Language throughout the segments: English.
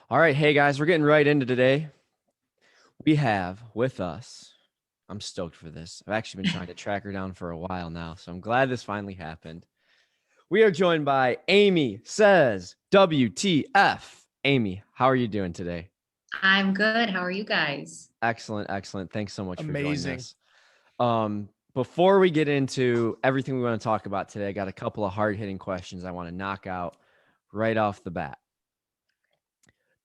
All right, hey guys, we're getting right into today. We have with us, I'm stoked for this. I've actually been trying to track her down for a while now, so I'm glad this finally happened. We are joined by Amy Says WTF. Amy, how are you doing today? I'm good. How are you guys? Excellent, excellent. Thanks so much for joining Amazing. us. Before we get into everything we want to talk about today, I got a couple of hard-hitting questions I want to knock out right off the bat.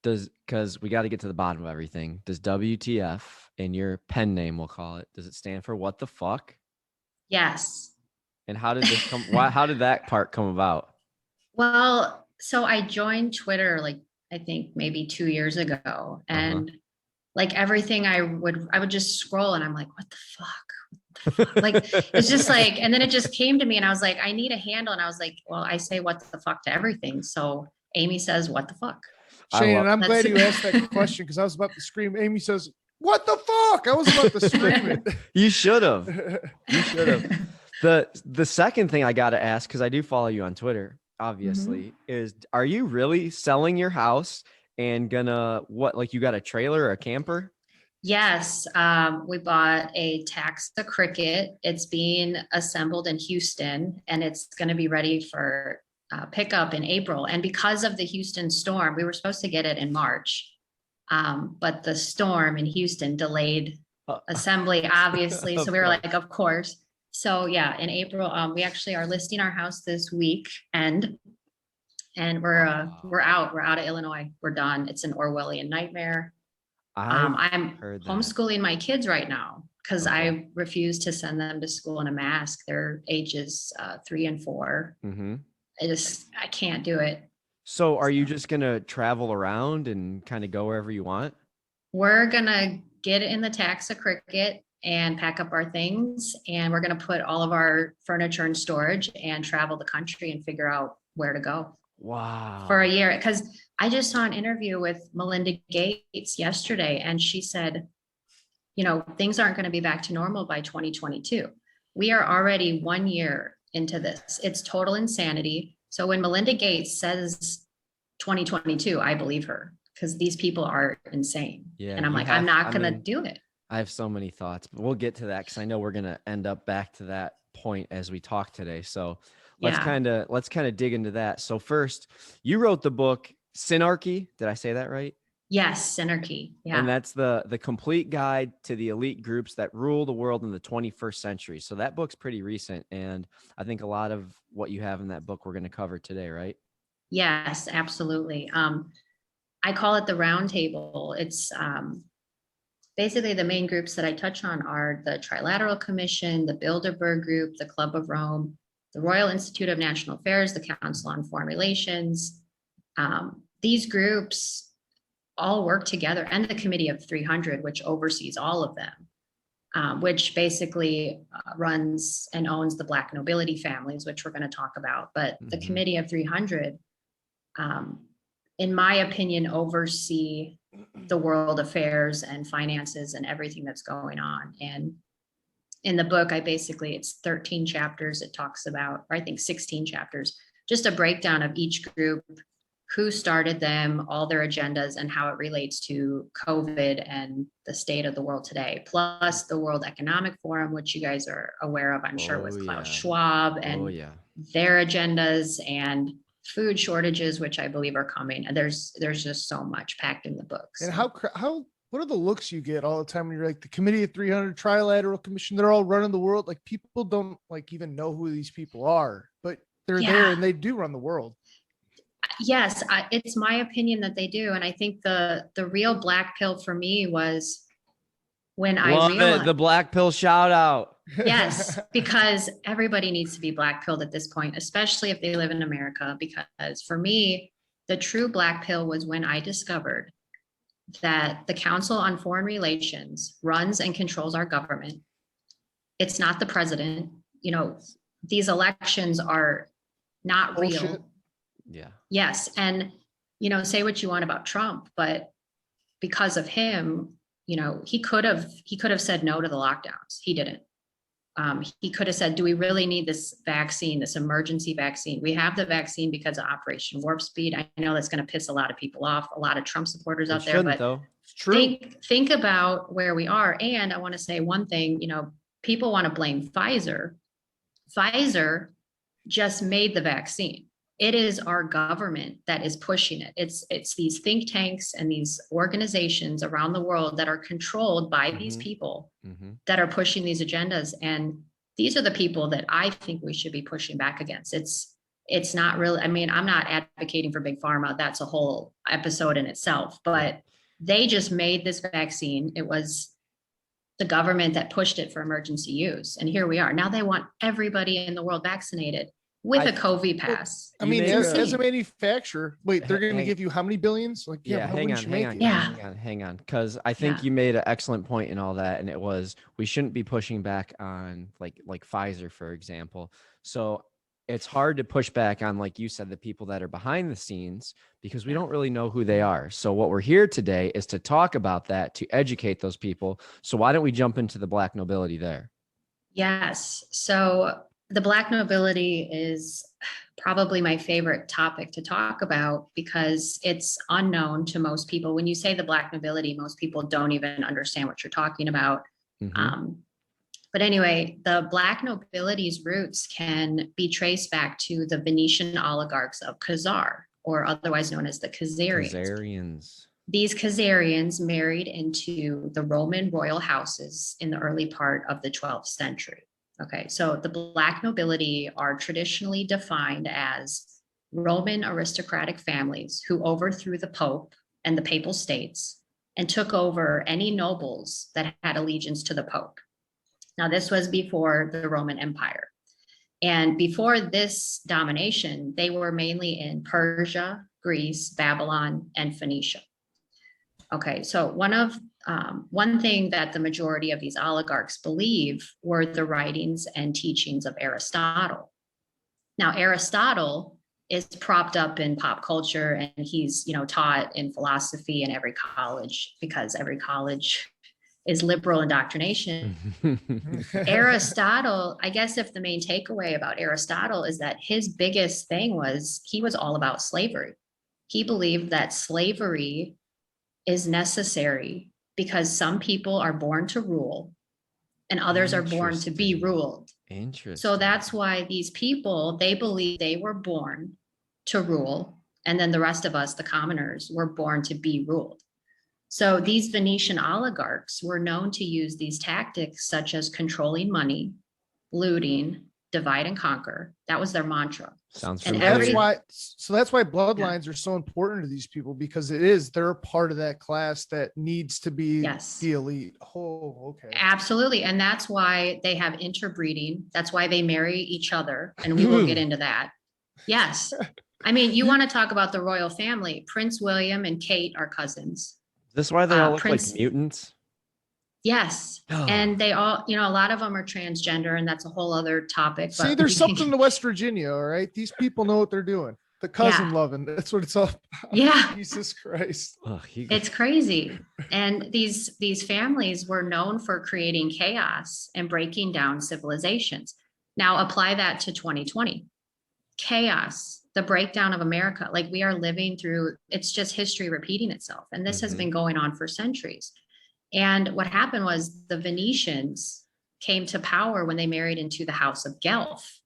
Because we got to get to the bottom of everything. Does WTF in your pen name, we'll call it, does it stand for what the fuck? Yes. And how did this come? How did that part come about? Well, so I joined Twitter I think maybe 2 years ago, Uh and like everything I would just scroll and I'm like, what the fuck? What the fuck? Like it's just huh. like, and then it just came to me and I was like, I need a handle. And I was like, well, I say what the fuck to everything. So Amy says, what the fuck? I Shane, love. and I'm That's glad you asked that question because I was about to scream. Amy says, "What the fuck?" I was about to scream You should have. it. You should have. The second thing I got to ask, because I do follow you on Twitter, Mhm. obviously, is are you really selling your house and gonna what? Like you got a trailer or a camper? Yes, we bought a Taxa Cricket. It's being assembled in Houston and it's going to be ready for pickup in April. And because of the Houston storm, we were supposed to get it in March, but the storm in Houston delayed Uh, assembly, obviously. So of we were course. like, of course. So yeah, in April, we actually are listing our house this week, and we're Wow. out. We're out of Illinois. We're done. It's an Orwellian nightmare. I've I'm heard that. homeschooling my kids right now because Okay. I refuse to send them to school in a mask. Their ages 3 and 4. Mm-hmm. I can't do it. So are you So just gonna travel around and kind of go wherever you want? we're gonna get in the Taxa Cricket and pack up our things, and we're gonna put all of our furniture in storage and travel the country and figure out where to go for a Wow. year. Because I just saw an interview with Melinda Gates yesterday, and she said, things aren't going to be back to normal by 2022. We are already 1 year into this. It's total insanity. So when Melinda Gates says 2022, I believe her because these people are insane. Yeah, And I'm you like, I'm have, not I going to mean, do it. I have so many thoughts, but we'll get to that because I know we're gonna end up back to that point as we talk today. So Yeah. let's kind of dig into that. So first, you wrote the book Synarchy. Did I say that right? Yes. Synergy. And Yeah. that's the complete guide to the elite groups that rule the world in the 21st century. So that book's pretty recent, and I think a lot of what you have in that book we're going to cover today, right? Yes, absolutely. I call it the round table. It's basically the main groups that I touch on are the Trilateral Commission, the Bilderberg Group, the Club of Rome, the Royal Institute of National Affairs, the Council on Foreign Relations. These groups all work together, and the Committee of 300, which oversees all of them, which basically runs and owns the Black nobility families, which we're going to talk about. But the Mm-hmm. Committee of 300, um, in my opinion, oversee the world affairs and finances and everything that's going on. And in the book, it's 13 chapters. It talks about, or I think 16 chapters, just a breakdown of each group, who started them, all their agendas, and how it relates to COVID and the state of the world today, plus the World Economic Forum, which you guys are aware of, I'm sure, Oh with Klaus yeah. Schwab Oh and yeah. their agendas, and food shortages, which I believe are coming. And there's just so much packed in the book. And So what are the looks you get all the time when you're like the Committee of 300, Trilateral Commission? They're all running the world. Like people don't like even know who these people are, but they're there yeah, and they do run the world. yes, it's my opinion that they do. And I think the real black pill for me was when I Love it. realized, The black pill shout out. yes, because everybody needs to be black pilled at this point, especially if they live in America. Because for me, the true black pill was when I discovered that the Council on Foreign Relations runs and controls our government. It's not the president. You know, these elections are not Bullshit. real. Yeah. Yes. And, say what you want about Trump, but because of him, he could have said no to the lockdowns. He didn't. He could have said, do we really need this vaccine, this emergency vaccine? We have the vaccine because of Operation Warp Speed. I know that's going to piss a lot of people off, a lot of Trump supporters It out there, shouldn't, but though. It's true. think about where we are. And I want to say one thing, people want to blame Pfizer. Pfizer just made the vaccine. It is our government that is pushing it. It's these think tanks and these organizations around the world that are controlled by these people that are pushing these agendas. And these are the people that I think we should be pushing back against. It's not really, I mean, I'm not advocating for big pharma. That's a whole episode in itself, but they just made this vaccine. It was the government that pushed it for emergency use. And here we are. Now they want everybody in the world vaccinated with a COVID pass. I mean, make as a- a manufacturer, wait, they're going to give you how many billions? Like, Yeah, why hang wouldn't on, you hang make on, it? Yeah. hang on, because I think Yeah. you made an excellent point in all that, and it was we shouldn't be pushing back on like Pfizer, for example. So it's hard to push back on, like you said, the people that are behind the scenes because we don't really know who they are. So what we're here today is to talk about that, to educate those people. So why don't we jump into the Black nobility there? Yes. So the Black nobility is probably my favorite topic to talk about because it's unknown to most people. When you say the Black nobility, most people don't even understand what you're talking about. But anyway, the Black nobility's roots can be traced back to the Venetian oligarchs of Khazar, or otherwise known as the Khazarians. Khazarians. These Khazarians married into the Roman royal houses in the early part of the 12th century. Okay, so the Black nobility are traditionally defined as Roman aristocratic families who overthrew the Pope and the Papal States and took over any nobles that had allegiance to the Pope. Now, this was before the Roman Empire. And before this domination, they were mainly in Persia, Greece, Babylon, and Phoenicia. Okay, so one thing that the majority of these oligarchs believe were the writings and teachings of Aristotle. Now, Aristotle is propped up in pop culture, and he's taught in philosophy in every college because every college is liberal indoctrination. Aristotle, I guess if the main takeaway about Aristotle is that his biggest thing was he was all about slavery. He believed that slavery is necessary because some people are born to rule and others are born to be ruled. Interesting. So that's why these people, they believe they were born to rule. And then the rest of us, the commoners, were born to be ruled. So these Venetian oligarchs were known to use these tactics such as controlling money, looting, divide and conquer. That was their mantra. Sounds And familiar. That's why bloodlines are so important to these people because they're a part of that class that needs to be the elite. Oh, okay. Absolutely. And that's why they have interbreeding. That's why they marry each other. And we will get into that. Yes. I mean, you want to talk about the royal family. Prince William and Kate are cousins. Is this why they all look Prince- like mutants? Yes. And they all, a lot of them are transgender, and that's a whole other topic. See, there's something to West Virginia, all right? These people know what they're doing. The cousin loving, that's what it's all about. Yeah. Jesus Christ. It's crazy. And these families were known for creating chaos and breaking down civilizations. Now apply that to 2020. Chaos, the breakdown of America. Like we are living through, it's just history repeating itself. And this has been going on for centuries. And what happened was the Venetians came to power when they married into the House of Guelph,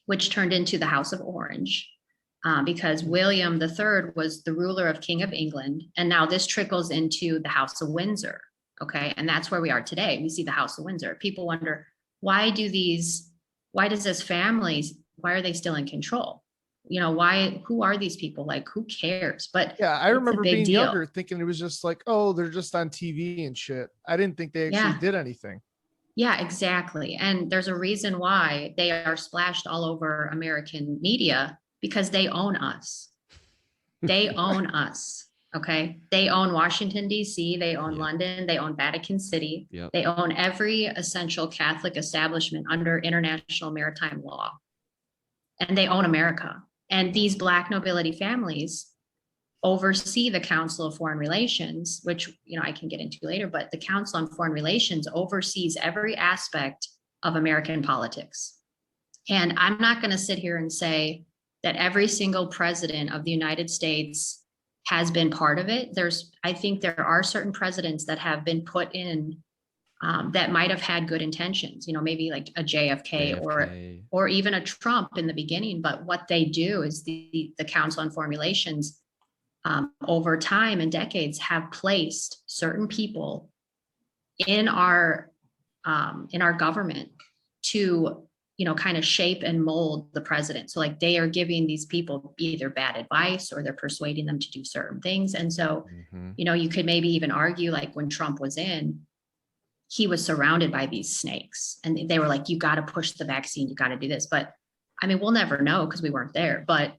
which turned into the House of Orange, because William III was the ruler of King of England. And now this trickles into the House of Windsor. Okay. And that's where we are today. We see the House of Windsor. People wonder, why does this family, why are they still in control? Who are these people? Like, who cares? But yeah, I remember being deal. younger thinking it was just like, oh, they're just on TV and shit. I didn't think they actually did anything. Yeah, exactly. And there's a reason why they are splashed all over American media, because they own us. They own us. Okay. They own Washington, D.C. They own London. They own Vatican City. They own every essential Catholic establishment under international maritime law. And they own America. And these Black nobility families oversee the Council of Foreign Relations, which, I can get into later, but the Council on Foreign Relations oversees every aspect of American politics. And I'm not going to sit here and say that every single president of the United States has been part of it. I think there are certain presidents that have been put in that might have had good intentions, maybe like a JFK, or even a Trump in the beginning. But what they do is the Council on Formulations over time and decades have placed certain people in our government to kind of shape and mold the president. So like they are giving these people either bad advice or they're persuading them to do certain things. And so, you could maybe even argue like when Trump was in, he was surrounded by these snakes and they were like, you got to push the vaccine, you got to do this. But I mean, we'll never know because we weren't there, but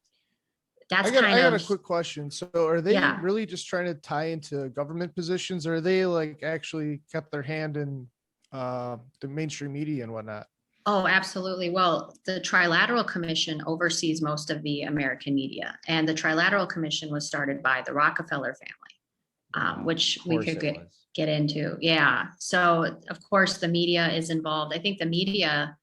that's I got a quick question. So are they really just trying to tie into government positions, or are they like actually kept their hand in the mainstream media and whatnot? Oh, absolutely. Well, the Trilateral Commission oversees most of the American media, and the Trilateral Commission was started by the Rockefeller family, which we could get into. Yeah. So of course the media is involved. I think the media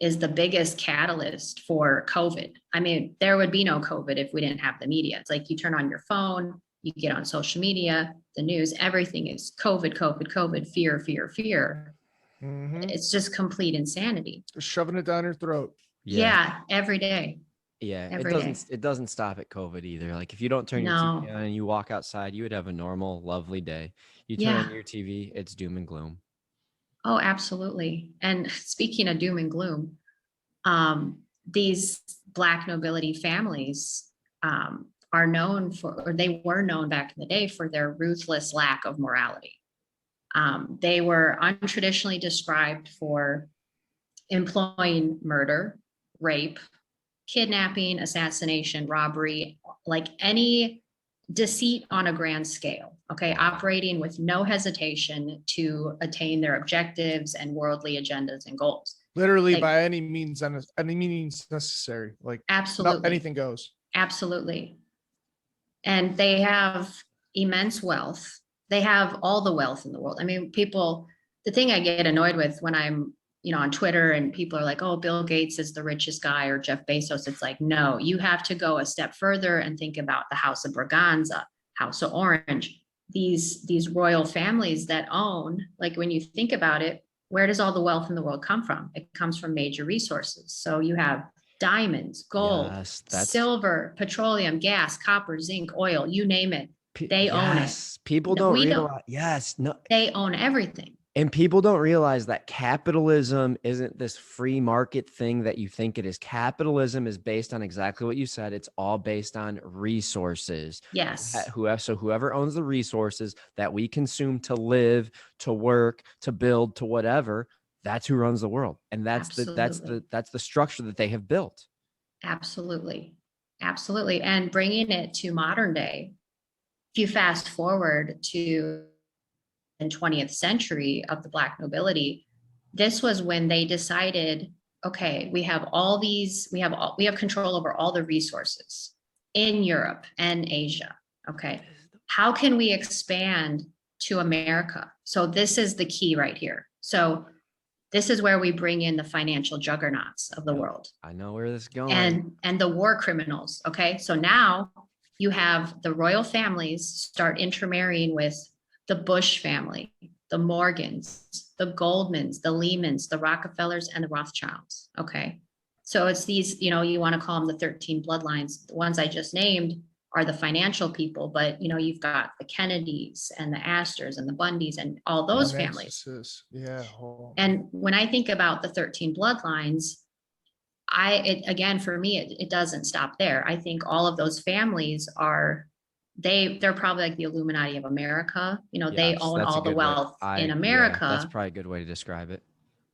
is the biggest catalyst for COVID. I mean, there would be no COVID if we didn't have the media. It's like you turn on your phone, you get on social media, the news, everything is COVID, COVID, COVID, fear, fear, fear. It's just complete insanity. Just shoving it down your throat. Yeah, every day. Yeah, it doesn't stop at COVID either. Like if you don't turn your TV on and you walk outside, you would have a normal, lovely day. You turn on your TV, it's doom and gloom. Oh, absolutely. And speaking of doom and gloom, these Black nobility families are known for, or they were known back in the day for their ruthless lack of morality. They were untraditionally described for employing murder, rape, kidnapping, assassination, robbery, like any deceit on a grand scale, okay, operating with no hesitation to attain their objectives and worldly agendas and goals. Literally by any means necessary, like absolutely anything goes. Absolutely. And they have immense wealth. They have all the wealth in the world. I mean, the thing I get annoyed with when I'm, on Twitter and people are like, oh, Bill Gates is the richest guy or Jeff Bezos. It's like, no, you have to go a step further and think about the House of Braganza, House of Orange, these royal families that own, like when you think about it, where does all the wealth in the world come from? It comes from major resources. So you have diamonds, gold, silver, petroleum, gas, copper, zinc, oil, you name it. They own it. People don't realize. They own everything. And people don't realize that capitalism isn't this free market thing that you think it is. Capitalism is based on exactly what you said. It's all based on resources. Yes. So whoever owns the resources that we consume to live, to work, to build, to whatever, that's who runs the world. And that's the structure that they have built. Absolutely. Absolutely. And bringing it to modern day, if you fast forward to the 20th century of the Black nobility, this was when they decided, okay, we have control over all the resources in Europe and Asia. Okay. How can we expand to America? So this is the key right here. So this is where we bring in the financial juggernauts of the world. I know where this is going. And the war criminals. Okay. So now you have the royal families start intermarrying with the Bush family, the Morgans, the Goldmans, the Lehmans, the Rockefellers, and the Rothschilds. Okay. So it's these, you want to call them the 13 bloodlines. The ones I just named are the financial people, but you've got the Kennedys and the Astors and the Bundys and all those families. Yeah. And when I think about the 13 bloodlines, again, for me, it doesn't stop there. I think all of those families they're probably like the Illuminati of America. They own all the wealth in America. That's probably a good way to describe it.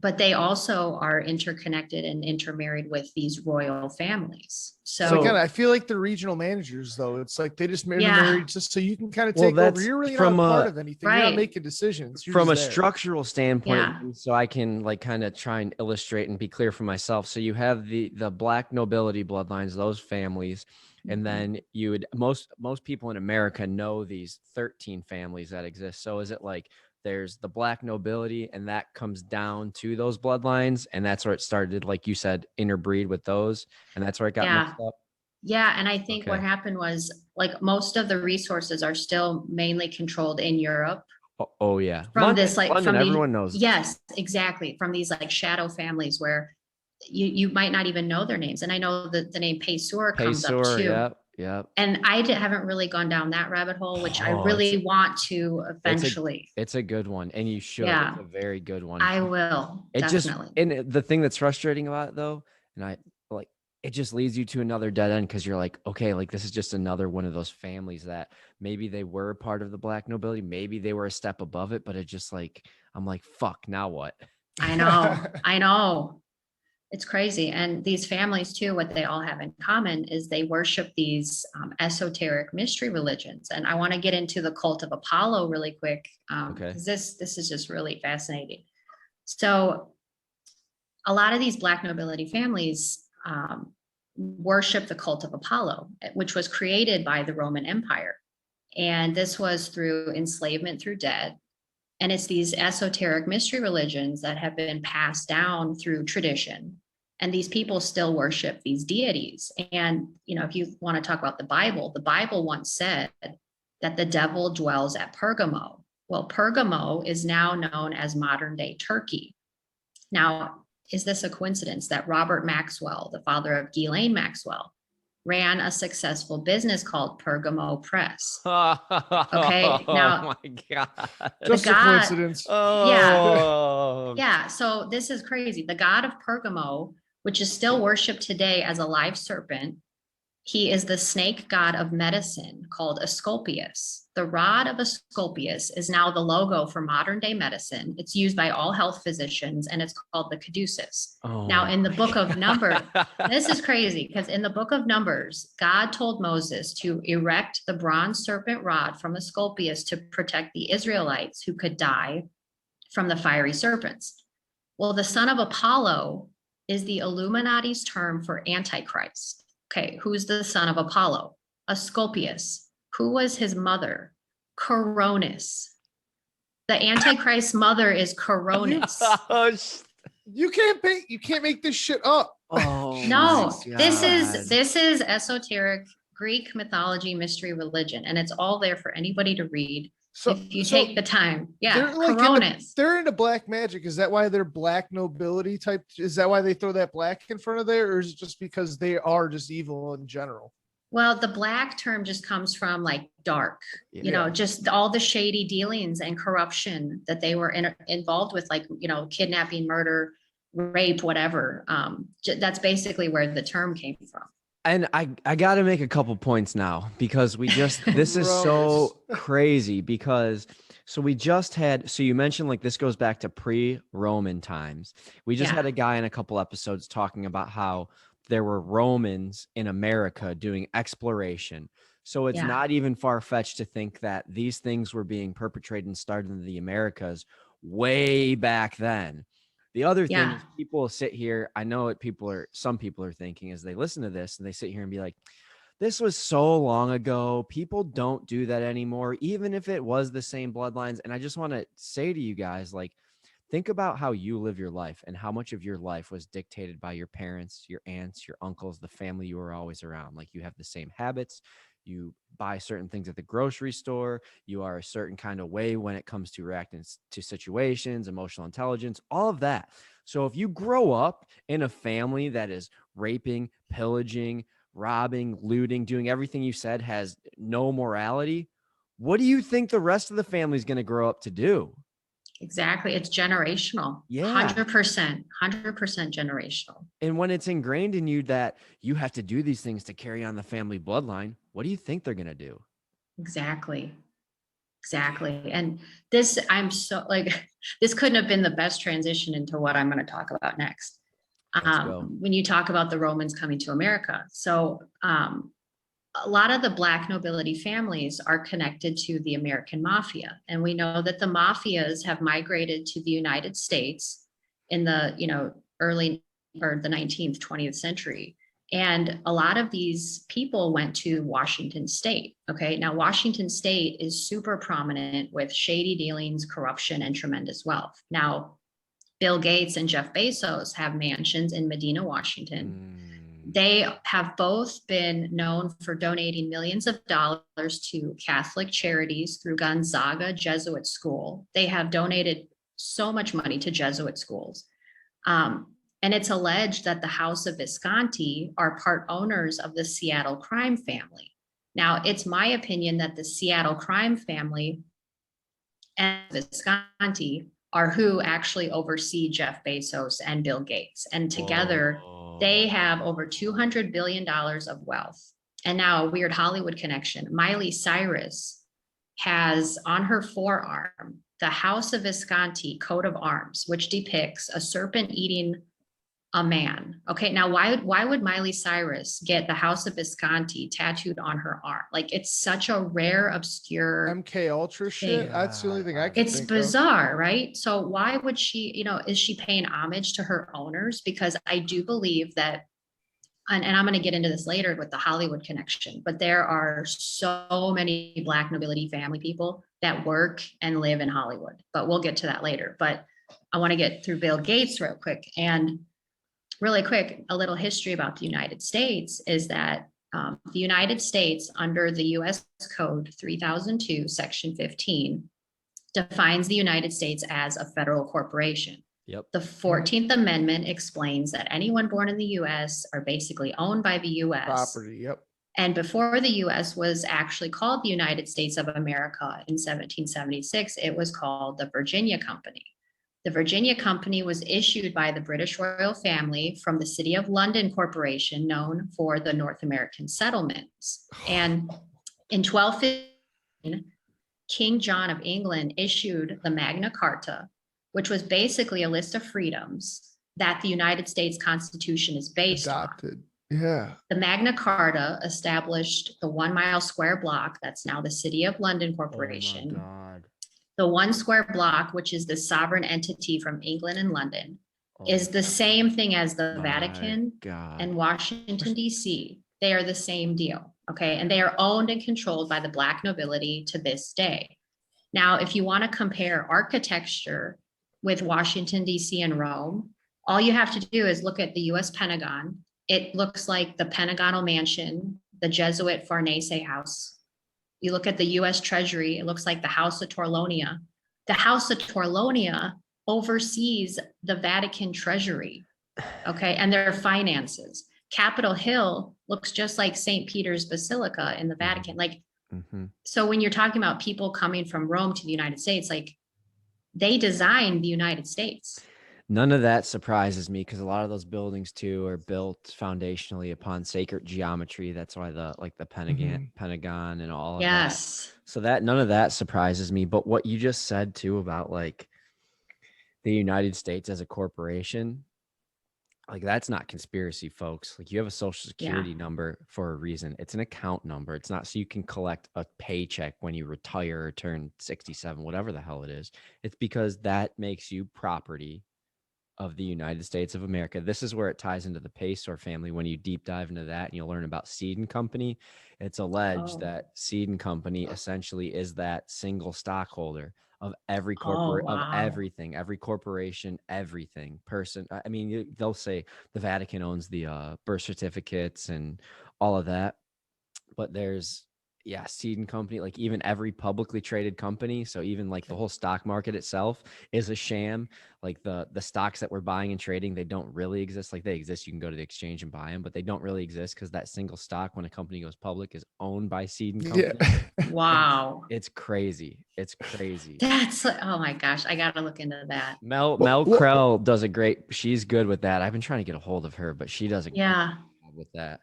But they also are interconnected and intermarried with these royal families. So again, I feel like the regional managers, though, it's like they just married just so you can kind of take over. You're really not part of anything. You're not making decisions. You're from a structural standpoint, so I can kind of try and illustrate and be clear for myself. So you have the Black nobility bloodlines, those families. And then most people in America know these 13 families that exist. So is it like there's the black nobility, and that comes down to those bloodlines, and that's where it started, like you said, interbreed with those, and that's where it got Yeah. mixed up. Yeah, and I think what Okay. happened was like most of the resources are still mainly controlled in Europe Oh yeah, from London, this like London, from the everyone knows. yes, exactly, from these like shadow families where you might not even know their names. And I know that the name Paysur comes up Paysor, too. yep. And haven't really gone down that rabbit hole, which I Oh, really want to it's a eventually. it's a good one, and you should. Yeah, It's a very good one. I will It just definitely. and the thing that's frustrating about it though, and I like it just leads you to another dead end because you're like, okay, like this is just another one of those families that maybe they were part of the black nobility, maybe they were a step above it, but it just like I'm like, fuck, now what? I know, I know. It's crazy. And these families too, what they all have in common is they worship these esoteric mystery religions. And I want to get into the cult of Apollo really quick, Okay. because this is just really fascinating. So a lot of these Black nobility families worship the cult of Apollo, which was created by the Roman Empire. And this was through enslavement through debt. And it's these esoteric mystery religions that have been passed down through tradition. And these people still worship these deities. And, if you want to talk about the Bible once said that the devil dwells at Pergamo. Well, Pergamo is now known as modern day Turkey. Now, is this a coincidence that Robert Maxwell, the father of Ghislaine Maxwell, ran a successful business called Pergamo Press? Okay, now Oh my god. Just a God- coincidence. Oh. Yeah, so this is crazy. The god of Pergamo, which is still worshipped today as a live serpent, he is the snake god of medicine called Asclepius. The rod of Asclepius is now the logo for modern day medicine. It's used by all health physicians and it's called the caduceus. Oh Now, in the my book of Numbers, God. this is crazy because in the book of Numbers, God told Moses to erect the bronze serpent rod from Asclepius to protect the Israelites who could die from the fiery serpents. Well, the son of Apollo is the Illuminati's term for Antichrist. Okay, who's the son of Apollo? Asclepius. Who was his mother? Coronis. The Antichrist's mother is Coronis. Oh, You can't make this shit up. oh No, my this God. is esoteric Greek mythology mystery religion, and it's all there for anybody to read if you take the time. Yeah, they're like Coronis. they're into black magic. Is that why they're black nobility type? Is that why they throw that black in front of there, or is it just because they are just evil in general? Well, the black term just comes from like dark, Yeah. just all the shady dealings and corruption that they were involved with, like, kidnapping, murder, rape, whatever. That's basically where the term came from. And I got to make a couple points now because this is so crazy because so we just had, so you mentioned like this goes back to pre-Roman times. We just had a guy in a couple episodes talking about how there were Romans in America doing exploration. So it's not even far-fetched to think that these things were being perpetrated and started in the Americas way back then. The other thing is people sit here, I know what some people are thinking as they listen to this and they sit here and be like, this was so long ago. People don't do that anymore, even if it was the same bloodlines. And I just want to say to you guys, like, think about how you live your life and how much of your life was dictated by your parents, your aunts, your uncles, the family you were always around. Like you have the same habits. You buy certain things at the grocery store. You are a certain kind of way when it comes to reacting to situations, emotional intelligence, all of that. So if you grow up in a family that is raping, pillaging, robbing, looting, doing everything you said, has no morality, what do you think the rest of the family is going to grow up to do? Exactly. It's generational. Yeah. 100% generational. And when it's ingrained in you that you have to do these things to carry on the family bloodline, what do you think they're going to do? Exactly. And this, I'm so like, this couldn't have been the best transition into what I'm going to talk about next. When you talk about the Romans coming to America. So, a lot of the Black nobility families are connected to the American mafia. And we know that the mafias have migrated to the United States in the, early or the 19th, 20th century. And a lot of these people went to Washington State. Okay. Now, Washington State is super prominent with shady dealings, corruption, and tremendous wealth. Now, Bill Gates and Jeff Bezos have mansions in Medina, Washington. They have both been known for donating millions of dollars to Catholic charities through Gonzaga Jesuit School. They have donated so much money to Jesuit schools. And it's alleged that the House of Visconti are part owners of the Seattle crime family. Now, it's my opinion that the Seattle crime family and Visconti are who actually oversee Jeff Bezos and Bill Gates. And together, they have over $200 billion of wealth. And now a weird Hollywood connection. Miley Cyrus has on her forearm the House of Visconti coat of arms, which depicts a serpent eating a man. Okay, now why would Miley Cyrus get the House of Visconti tattooed on her arm? Like, it's such a rare, obscure MK Ultra shit. thing. That's the only thing I can It's think bizarre, right? So why would she, is she paying homage to her owners? Because I do believe that, and I'm going to get into this later with the Hollywood connection, but there are so many Black nobility family people that work and live in Hollywood, but we'll get to that later. But I want to get through Bill Gates real quick. And really quick, a little history about the United States is that the United States, under the US Code 3002, Section 15, defines the United States as a federal corporation. Yep. The 14th Amendment explains that anyone born in the US are basically owned by the US. property. Yep. And before the US was actually called the United States of America in 1776, it was called the Virginia Company. The Virginia Company was issued by the British royal family from the City of London Corporation, known for the North American settlements. And in 1215, King John of England issued the Magna Carta, which was basically a list of freedoms that the United States Constitution is based on. Adopted. Yeah. The Magna Carta established the 1 mile square block, that's now the City of London Corporation. Oh my God. The 1 square block, which is the sovereign entity from England and London, is the same thing as the my Vatican God. and Washington, D.C. They are the same deal. Okay. And they are owned and controlled by the Black nobility to this day. Now, if you want to compare architecture with Washington, D.C. and Rome, all you have to do is look at the U.S. Pentagon. It looks like the Pentagonal Mansion, the Jesuit Farnese House. You look at the US Treasury, it looks like the House of Torlonia. The House of Torlonia oversees the Vatican Treasury, okay, and their finances. Capitol Hill looks just like St. Peter's Basilica in the Vatican. Like, so when you're talking about people coming from Rome to the United States, like, they designed the United States. None of that surprises me because a lot of those buildings too are built foundationally upon sacred geometry. That's why the Pentagon and all of that. Yes. So that none of that surprises me. But what you just said too about like the United States as a corporation, like that's not conspiracy, folks. Like you have a social security number for a reason. It's an account number. It's not so you can collect a paycheck when you retire or turn 67, whatever the hell it is. It's because that makes you property of the United States of America. This is where it ties into the Paysor family. When you deep dive into that and you'll learn about Seed and Company, it's alleged that Seed and Company essentially is that single stockholder of every corporate, of everything, every corporation, everything person. I mean, they'll say the Vatican owns the birth certificates and all of that, but there's Seed and Company, like even every publicly traded company. So even like the whole stock market itself is a sham. Like the stocks that we're buying and trading, they don't really exist. Like they exist. You can go to the exchange and buy them, but they don't really exist because that single stock, when a company goes public, is owned by Seed and Company. Yeah. Wow. It's crazy. It's crazy. That's, oh my gosh, I got to look into that. Mel Krell does a great, she's good with that. I've been trying to get a hold of her, but she does a great job with that.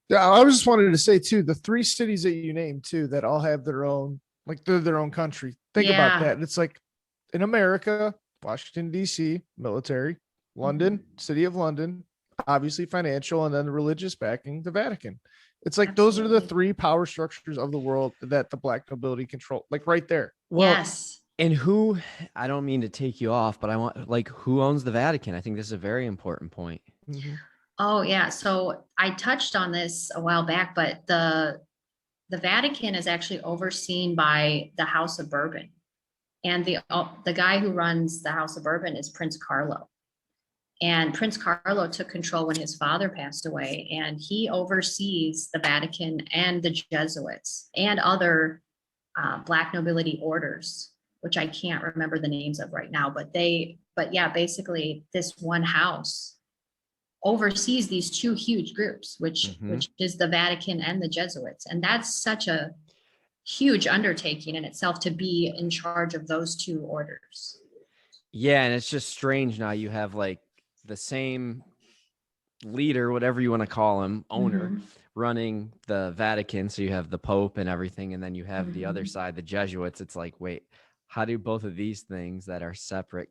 Yeah, I was just wanted to say too, the 3 cities that you named too, that all have their own, like they're their own country. Think about that. It's like in America, Washington, D.C., military, London, City of London, obviously financial, and then the religious backing, the Vatican. It's like those are the 3 power structures of the world that the Black nobility control, like right there. Well, yes. And who, I don't mean to take you off, but I want, like, who owns the Vatican? I think this is a very important point. Oh, yeah. So I touched on this a while back, but the Vatican is actually overseen by the House of Bourbon. And the guy who runs the House of Bourbon is Prince Carlo. And Prince Carlo took control when his father passed away, and he oversees the Vatican and the Jesuits and other Black nobility orders, which I can't remember the names of right now. But yeah, basically, this one house oversees these two huge groups, which is the Vatican and the Jesuits, and that's such a huge undertaking in itself to be in charge of those two orders. Yeah, and it's just strange now. You have like the same leader, whatever you want to call him, owner, Mhm. running the Vatican. So you have the Pope and everything, and then you have the other Mhm. side, the Jesuits. It's like, wait, how do both of these things that are separate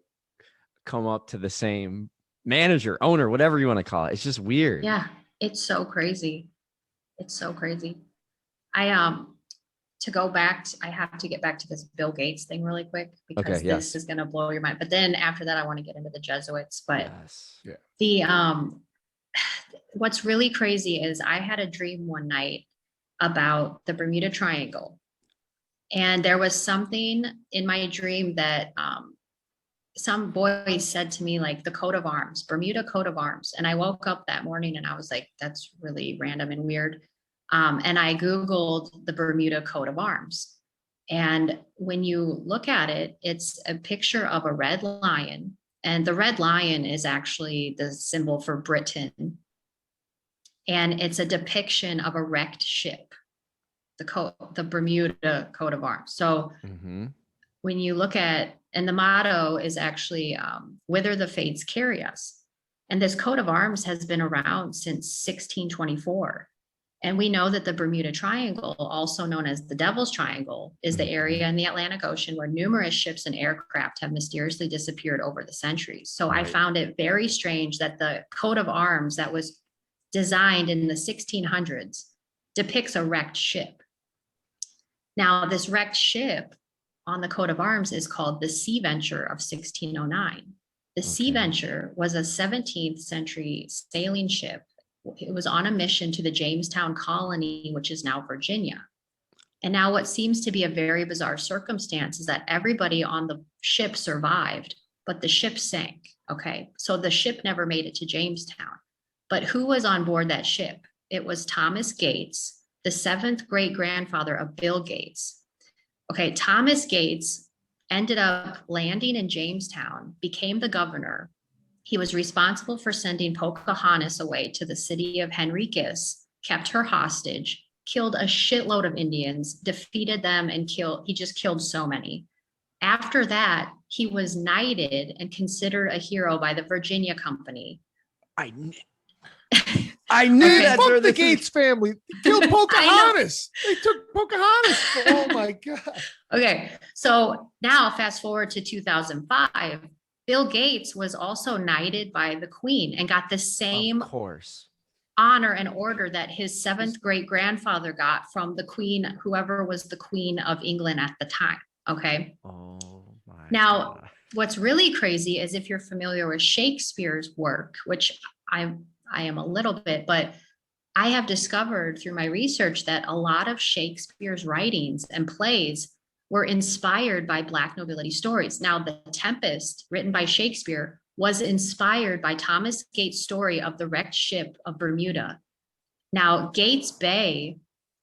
come up to the same manager, owner, whatever you want to call it? It's just weird. Yeah, it's so crazy. It's so crazy. I to go back, I have to get back to this Bill Gates thing really quick because Okay, yes. this is going to blow your mind. But then after that, I want to get into the Jesuits. But Yes. Yeah. the what's really crazy is I had a dream one night about the Bermuda Triangle, and there was something in my dream that some boy said to me, like, the coat of arms, Bermuda coat of arms. And I woke up that morning and I was like, that's really random and weird. And I Googled the Bermuda coat of arms. And when you look at it, it's a picture of a red lion. And the red lion is actually the symbol for Britain. And it's a depiction of a wrecked ship, the Bermuda coat of arms. So when you look at, and the motto is actually whither the fates carry us. And this coat of arms has been around since 1624. And we know that the Bermuda Triangle, also known as the Devil's Triangle, is the area in the Atlantic Ocean where numerous ships and aircraft have mysteriously disappeared over the centuries. So I found it very strange that the coat of arms that was designed in the 1600s depicts a wrecked ship. Now, this wrecked ship on the coat of arms is called the Sea Venture of 1609. The Sea Venture was a 17th century sailing ship. It was on a mission to the Jamestown colony, which is now Virginia. And now what seems to be a very bizarre circumstance is that everybody on the ship survived, but the ship sank. Okay, so the ship never made it to Jamestown. But who was on board that ship? It was Thomas Gates, the seventh great grandfather of Bill Gates. Okay, Thomas Gates ended up landing in Jamestown, became the governor. He was responsible for sending Pocahontas away to the city of Henricus, kept her hostage, killed a shitload of Indians, defeated them, and he just killed so many. After that, he was knighted and considered a hero by the Virginia Company. I knew okay, that's where the Gates family killed Pocahontas. They took Pocahontas. Oh my God. Okay, so now fast forward to 2005. Bill Gates was also knighted by the Queen and got the same honor and order that his seventh great grandfather got from the Queen, whoever was the Queen of England at the time. Okay. Oh my now, God. What's really crazy is if you're familiar with Shakespeare's work, which I am a little bit, but I have discovered through my research that a lot of Shakespeare's writings and plays were inspired by Black nobility stories. Now, The Tempest, written by Shakespeare, was inspired by Thomas Gates' story of the wrecked ship of Bermuda. Now, Gates Bay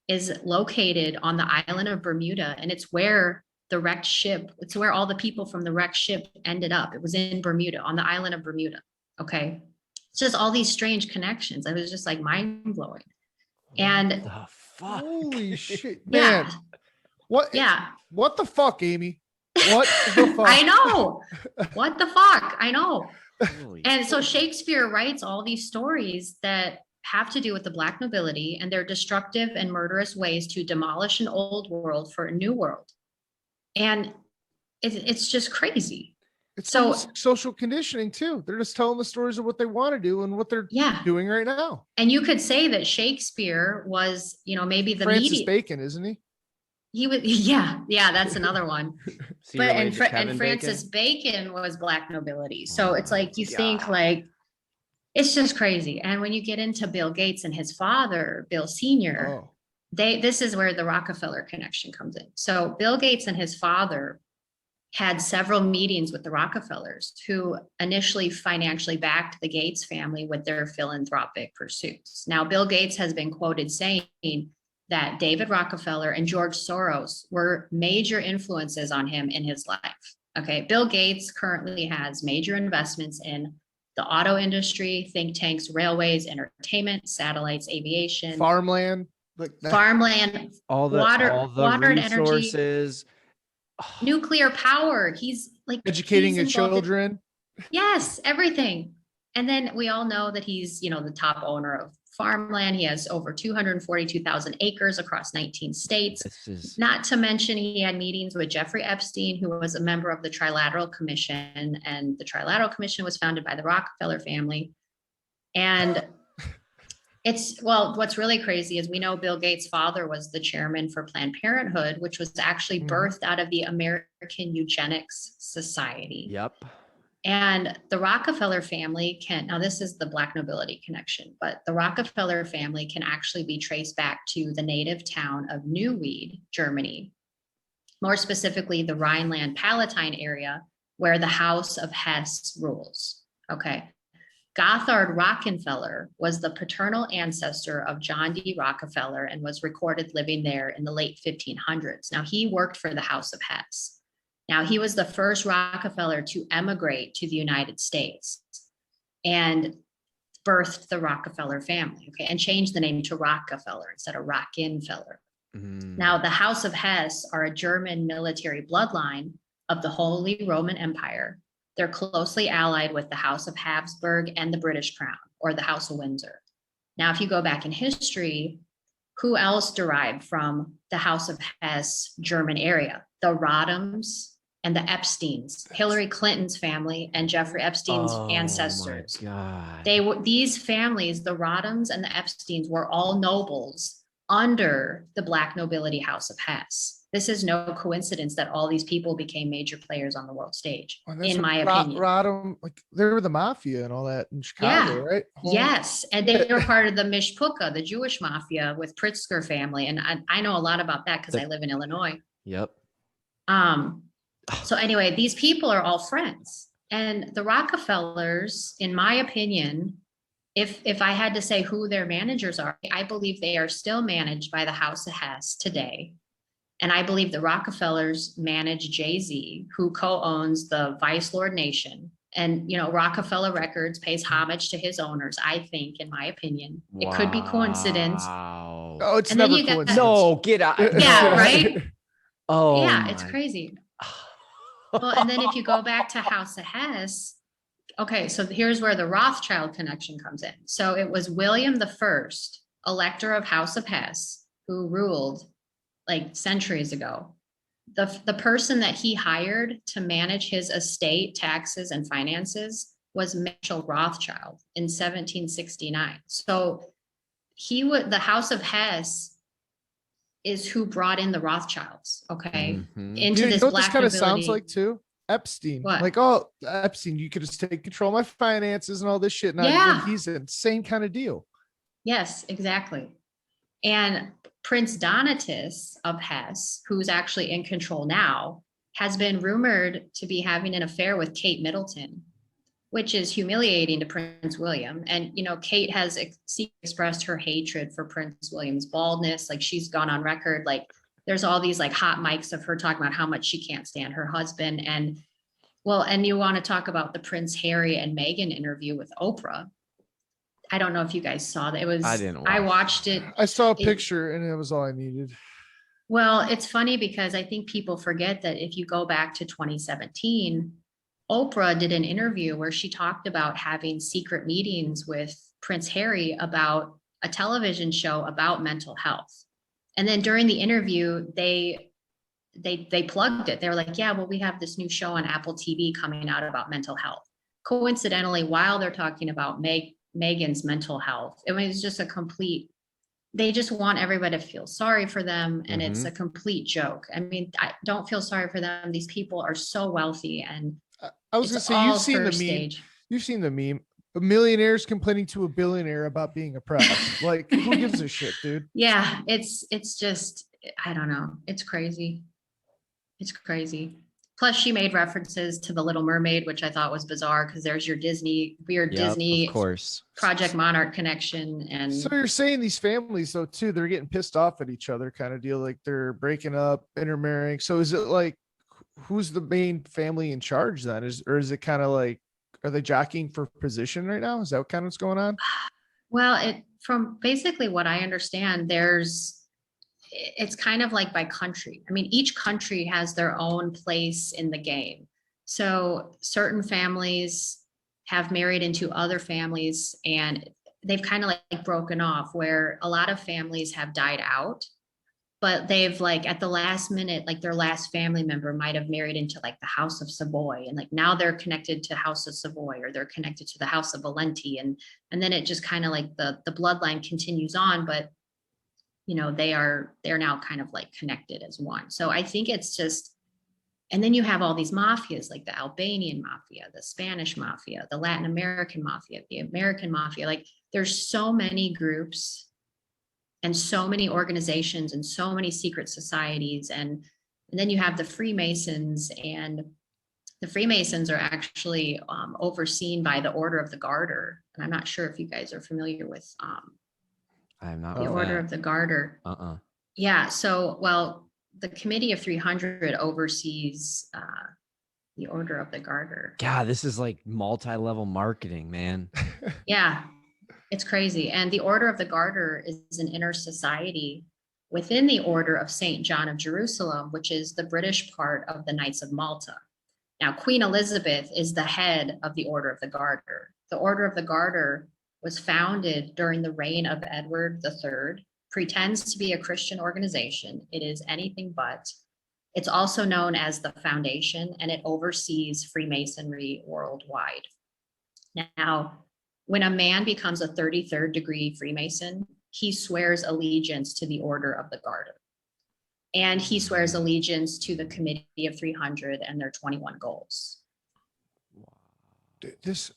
is located on the island of Bermuda, and it's where the wrecked ship, it's where all the people from the wrecked ship ended up. It was in Bermuda, on the island of Bermuda. Okay. It's just all these strange connections. I was just like mind blowing. And what the fuck? Holy shit, man. Yeah. What? Yeah. What the fuck, Amy? What the fuck? I know. What the fuck? I know. Holy and so Shakespeare writes all these stories that have to do with the Black nobility and their destructive and murderous ways to demolish an old world for a new world. And it's just crazy. It's so social conditioning too. They're just telling the stories of what they want to do and what they're doing right now. And you could say that Shakespeare was, maybe the Francis Bacon, isn't he? He was, yeah, that's another one. But and Francis Bacon was Black nobility. So it's like you think like It's just crazy. And when you get into Bill Gates and his father, Bill Sr., Oh, this is where the Rockefeller connection comes in. So Bill Gates and his father had several meetings with the Rockefellers, who initially financially backed the Gates family with their philanthropic pursuits. Now, Bill Gates has been quoted saying that David Rockefeller and George Soros were major influences on him in his life. Okay, Bill Gates currently has major investments in the auto industry, think tanks, railways, entertainment, satellites, aviation, farmland, like that. farmland, all the water and energy, resources. nuclear power. He's like Educating your he's involved in- children. Yes, everything. And then we all know that he's, the top owner of farmland. He has over 242,000 acres across 19 states. This is Not to mention, he had meetings with Jeffrey Epstein, who was a member of the Trilateral Commission. And the Trilateral Commission was founded by the Rockefeller family. And what's really crazy is we know Bill Gates' father was the chairman for Planned Parenthood, which was actually birthed out of the American Eugenics Society. yep. And the Rockefeller family now this is the Black nobility connection, but the Rockefeller family can actually be traced back to the native town of Neuwied, Germany, more specifically the Rhineland-Palatine area where the House of Hesse rules. Okay. Gotthard Rockefeller was the paternal ancestor of John D. Rockefeller and was recorded living there in the late 1500s. Now, he worked for the House of Hesse. Now, he was the first Rockefeller to emigrate to the United States and birthed the Rockefeller family, okay, and changed the name to Rockefeller instead of Rockefeller. Now, the House of Hesse are a German military bloodline of the Holy Roman Empire. They're closely allied with the House of Habsburg and the British Crown, or the House of Windsor. Now, if you go back in history, who else derived from the House of Hesse German area? The Rodhams and the Epsteins, Hillary Clinton's family and Jeffrey Epstein's ancestors. My God. These families, the Rodhams and the Epsteins, were all nobles under the Black nobility House of Hesse. This is no coincidence that all these people became major players on the world stage, in my opinion. Rodham, like they were the mafia and all that in Chicago, right? Yes, and they were part of the Mishpucha, the Jewish mafia with Pritzker family, and I know a lot about that because I live in Illinois. Yep. So anyway, these people are all friends, and the Rockefellers, in my opinion, if I had to say who their managers are, I believe they are still managed by the House of Hesse today. And I believe the Rockefellers manage Jay-Z, who co-owns the Vice Lord Nation. And, Rockefeller Records pays homage to his owners, I think, in my opinion. It could be coincidence. Wow. Oh, it's And then never you got- coincidence. No, get out. Yeah, right? Oh, Yeah, it's my. crazy. Well, and then if you go back to House of Hesse, okay, so here's where the Rothschild connection comes in. So it was William I, elector of House of Hesse, who ruled like centuries ago. The person that he hired to manage his estate, taxes, and finances was Marshall Rothschild in 1769. So the House of Hesse is who brought in the Rothschilds, okay, into You this know what Black this kind of nobility. sounds like too? Epstein. What? Like, oh, Epstein, you could just take control of my finances and all this shit. Now Yeah. he's an insane kind of deal. Yes, exactly. And Prince Donatus of Hesse, who's actually in control now, has been rumored to be having an affair with Kate Middleton, which is humiliating to Prince William. And, Kate has expressed her hatred for Prince William's baldness. Like, she's gone on record, like, there's all these like hot mics of her talking about how much she can't stand her husband. And you want to talk about the Prince Harry and Meghan interview with Oprah. I don't know if you guys saw that. I watched it. I saw a picture and it was all I needed. Well, it's funny because I think people forget that if you go back to 2017, Oprah did an interview where she talked about having secret meetings with Prince Harry about a television show about mental health. And then during the interview, they plugged it. They were like, yeah, well, we have this new show on Apple TV coming out about mental health. Coincidentally, while they're talking about Meghan's mental health, it was just they just want everybody to feel sorry for them. And it's a complete joke. I mean, I don't feel sorry for them. These people are so wealthy. And I was going to say, you've seen the meme. stage. You've seen the meme. a millionaire's complaining to a billionaire about being oppressed. Like, who gives a shit, dude? Yeah, it's just, I don't know. It's crazy. It's crazy. Plus, she made references to the Little Mermaid, which I thought was bizarre because there's your Disney, weird Yep, Disney of course. Project Monarch connection. And So you're saying these families though too, they're getting pissed off at each other kind of deal, like they're breaking up, intermarrying. So is it like who's the main family in charge then? Or is it kind of like are they jockeying for position right now? Is that what kind of what's going on? well, from basically what I understand, it's kind of like by country. I mean, each country has their own place in the game. So certain families have married into other families and they've kind of like broken off, where a lot of families have died out, but they've like at the last minute, like their last family member might have married into like the House of Savoy, and like now they're connected to House of Savoy, or they're connected to the House of Valenti, and then it just kind of like the bloodline continues on, but they're now kind of like connected as one. So I think it's just, and then you have all these mafias, like the Albanian mafia, the Spanish mafia, the Latin American mafia, the American mafia. Like there's so many groups and so many organizations and so many secret societies. And then you have the Freemasons, and the Freemasons are actually overseen by the Order of the Garter. And I'm not sure if you guys are familiar with I'm not the with Order that. of the Garter. Yeah. So, well, the Committee of 300 oversees the Order of the Garter. God, this is like multi-level marketing, man. Yeah, it's crazy. And the Order of the Garter is an inner society within the Order of St. John of Jerusalem, which is the British part of the Knights of Malta. Now, Queen Elizabeth is the head of the Order of the Garter. The Order of the Garter was founded during the reign of Edward III, pretends to be a Christian organization. It is anything but. It's also known as the Foundation, and it oversees Freemasonry worldwide. Now, when a man becomes a 33rd degree Freemason, he swears allegiance to the Order of the Garter. And he swears allegiance to the Committee of 300 and their 21 goals. This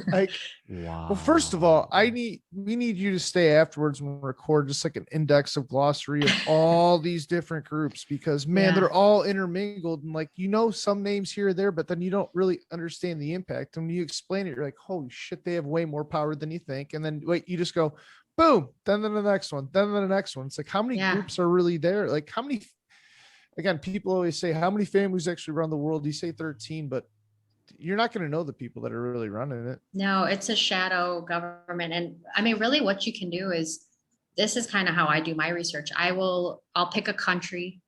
like, Wow. well, first of all, we need you to stay afterwards and record just like an index of glossary of all these different groups, because man, Yeah. they're all intermingled, and like, some names here or there, but then you don't really understand the impact. And when you explain it, you're like, holy shit, they have way more power than you think. And then wait, you just go, boom, then the next one, then the next one. It's like, how many Yeah. groups are really there? Like, how many, again, people always say, how many families actually run the world? You say 13, but you're not going to know the people that are really running it. No, it's a shadow government. And I mean, really what you can do is, this is kind of how I do my research. I'll pick a country,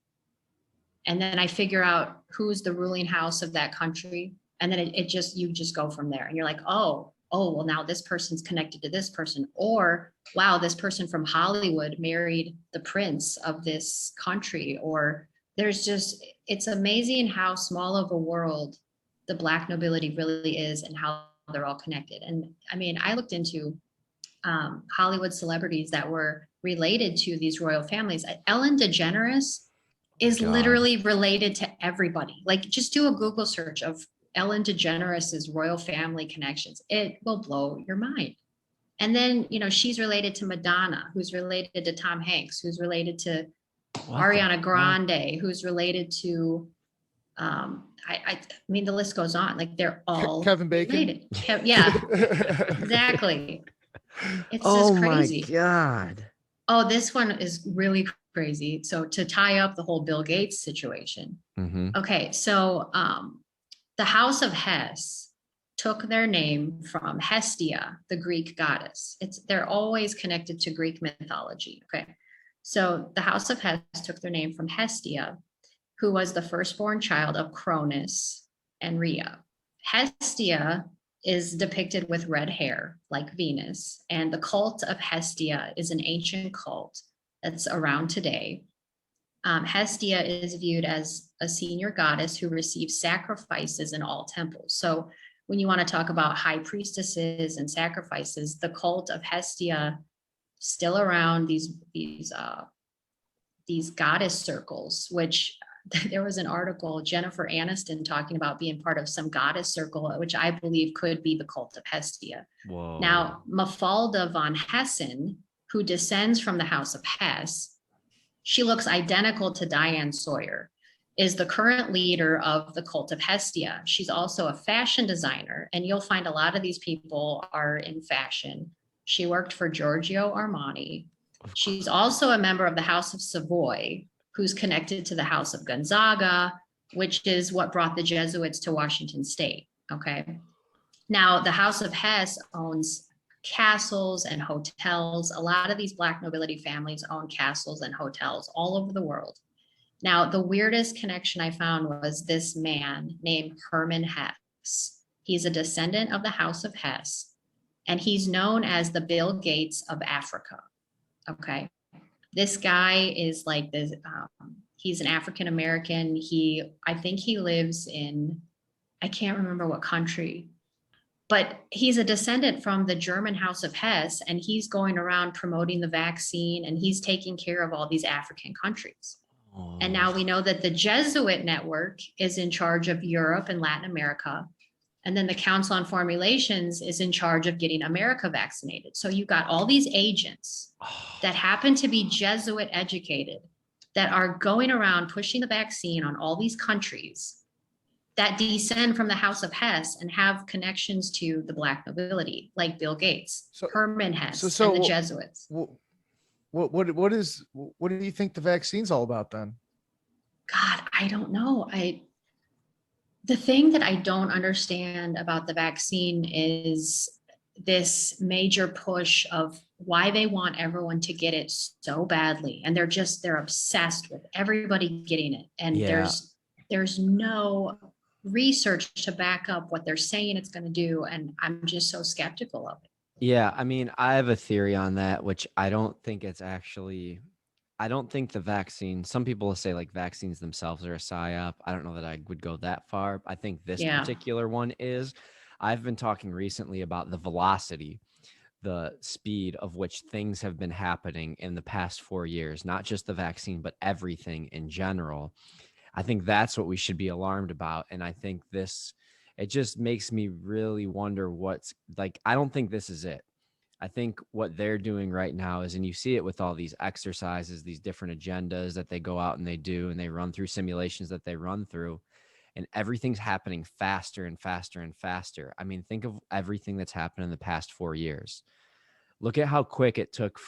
and then I figure out who's the ruling house of that country. And then you just go from there. And you're like, oh, well, now this person's connected to this person. Or, wow, this person from Hollywood married the prince of this country. Or it's amazing how small of a world the Black nobility really is, and how they're all connected. And I mean, I looked into Hollywood celebrities that were related to these royal families. Ellen DeGeneres is God. literally related to everybody. Like, just do a Google search of Ellen DeGeneres's royal family connections. It will blow your mind. And then, she's related to Madonna, who's related to Tom Hanks, who's related to Ariana Grande, who's related to I mean, the list goes on. Like, they're all Kevin Bacon. related. Yeah, exactly. It's just crazy. My God. Oh, this one is really crazy. So to tie up the whole Bill Gates situation. Mm-hmm. Okay, so the House of Hesse took their name from Hestia, the Greek goddess. They're always connected to Greek mythology. Okay, so the House of Hesse took their name from Hestia, who was the firstborn child of Cronus and Rhea. Hestia is depicted with red hair, like Venus, and the cult of Hestia is an ancient cult that's around today. Hestia is viewed as a senior goddess who receives sacrifices in all temples. So when you want to talk about high priestesses and sacrifices, the cult of Hestia still around these goddess circles, which there was an article, Jennifer Aniston talking about being part of some goddess circle, which I believe could be the cult of Hestia. Whoa. Now, Mafalda von Hessen, who descends from the House of Hesse, she looks identical to Diane Sawyer, is the current leader of the cult of Hestia. She's also a fashion designer, and you'll find a lot of these people are in fashion. She worked for Giorgio Armani. She's also a member of the House of Savoy, who's connected to the House of Gonzaga, which is what brought the Jesuits to Washington State. Okay. Now, the House of Hesse owns castles and hotels. A lot of these Black nobility families own castles and hotels all over the world. Now, the weirdest connection I found was this man named Hermann Hesse. He's a descendant of the House of Hesse, and he's known as the Bill Gates of Africa. Okay. This guy is like this, he's an African American. I think he lives in, I can't remember what country, but he's a descendant from the German House of Hesse, and he's going around promoting the vaccine, and he's taking care of all these African countries. And now we know that the Jesuit network is in charge of Europe and Latin America. And then the Council on Foreign Relations is in charge of getting America vaccinated. So you got all these agents that happen to be Jesuit educated that are going around pushing the vaccine on all these countries that descend from the House of Hesse and have connections to the Black nobility, like Bill Gates, Hermann Hesse, and the Jesuits. What do you think the vaccine's all about then? God, I don't know. The thing that I don't understand about the vaccine is this major push of why they want everyone to get it so badly. And they're obsessed with everybody getting it. And there's no research to back up what they're saying it's going to do. And I'm just so skeptical of it. Yeah. I mean, I have a theory on that, which I don't think the vaccine, some people will say like vaccines themselves are a psyop. I don't know that I would go that far. I think this particular one is. I've been talking recently about the velocity, the speed of which things have been happening in the past 4 years, not just the vaccine, but everything in general. I think that's what we should be alarmed about. And I think it just makes me really wonder I don't think this is it. I think what they're doing right now is, and you see it with all these exercises, these different agendas that they go out and they do, and they run through simulations that they run through, and everything's happening faster and faster and faster. I mean, think of everything that's happened in the past 4 years. Look at how quick it took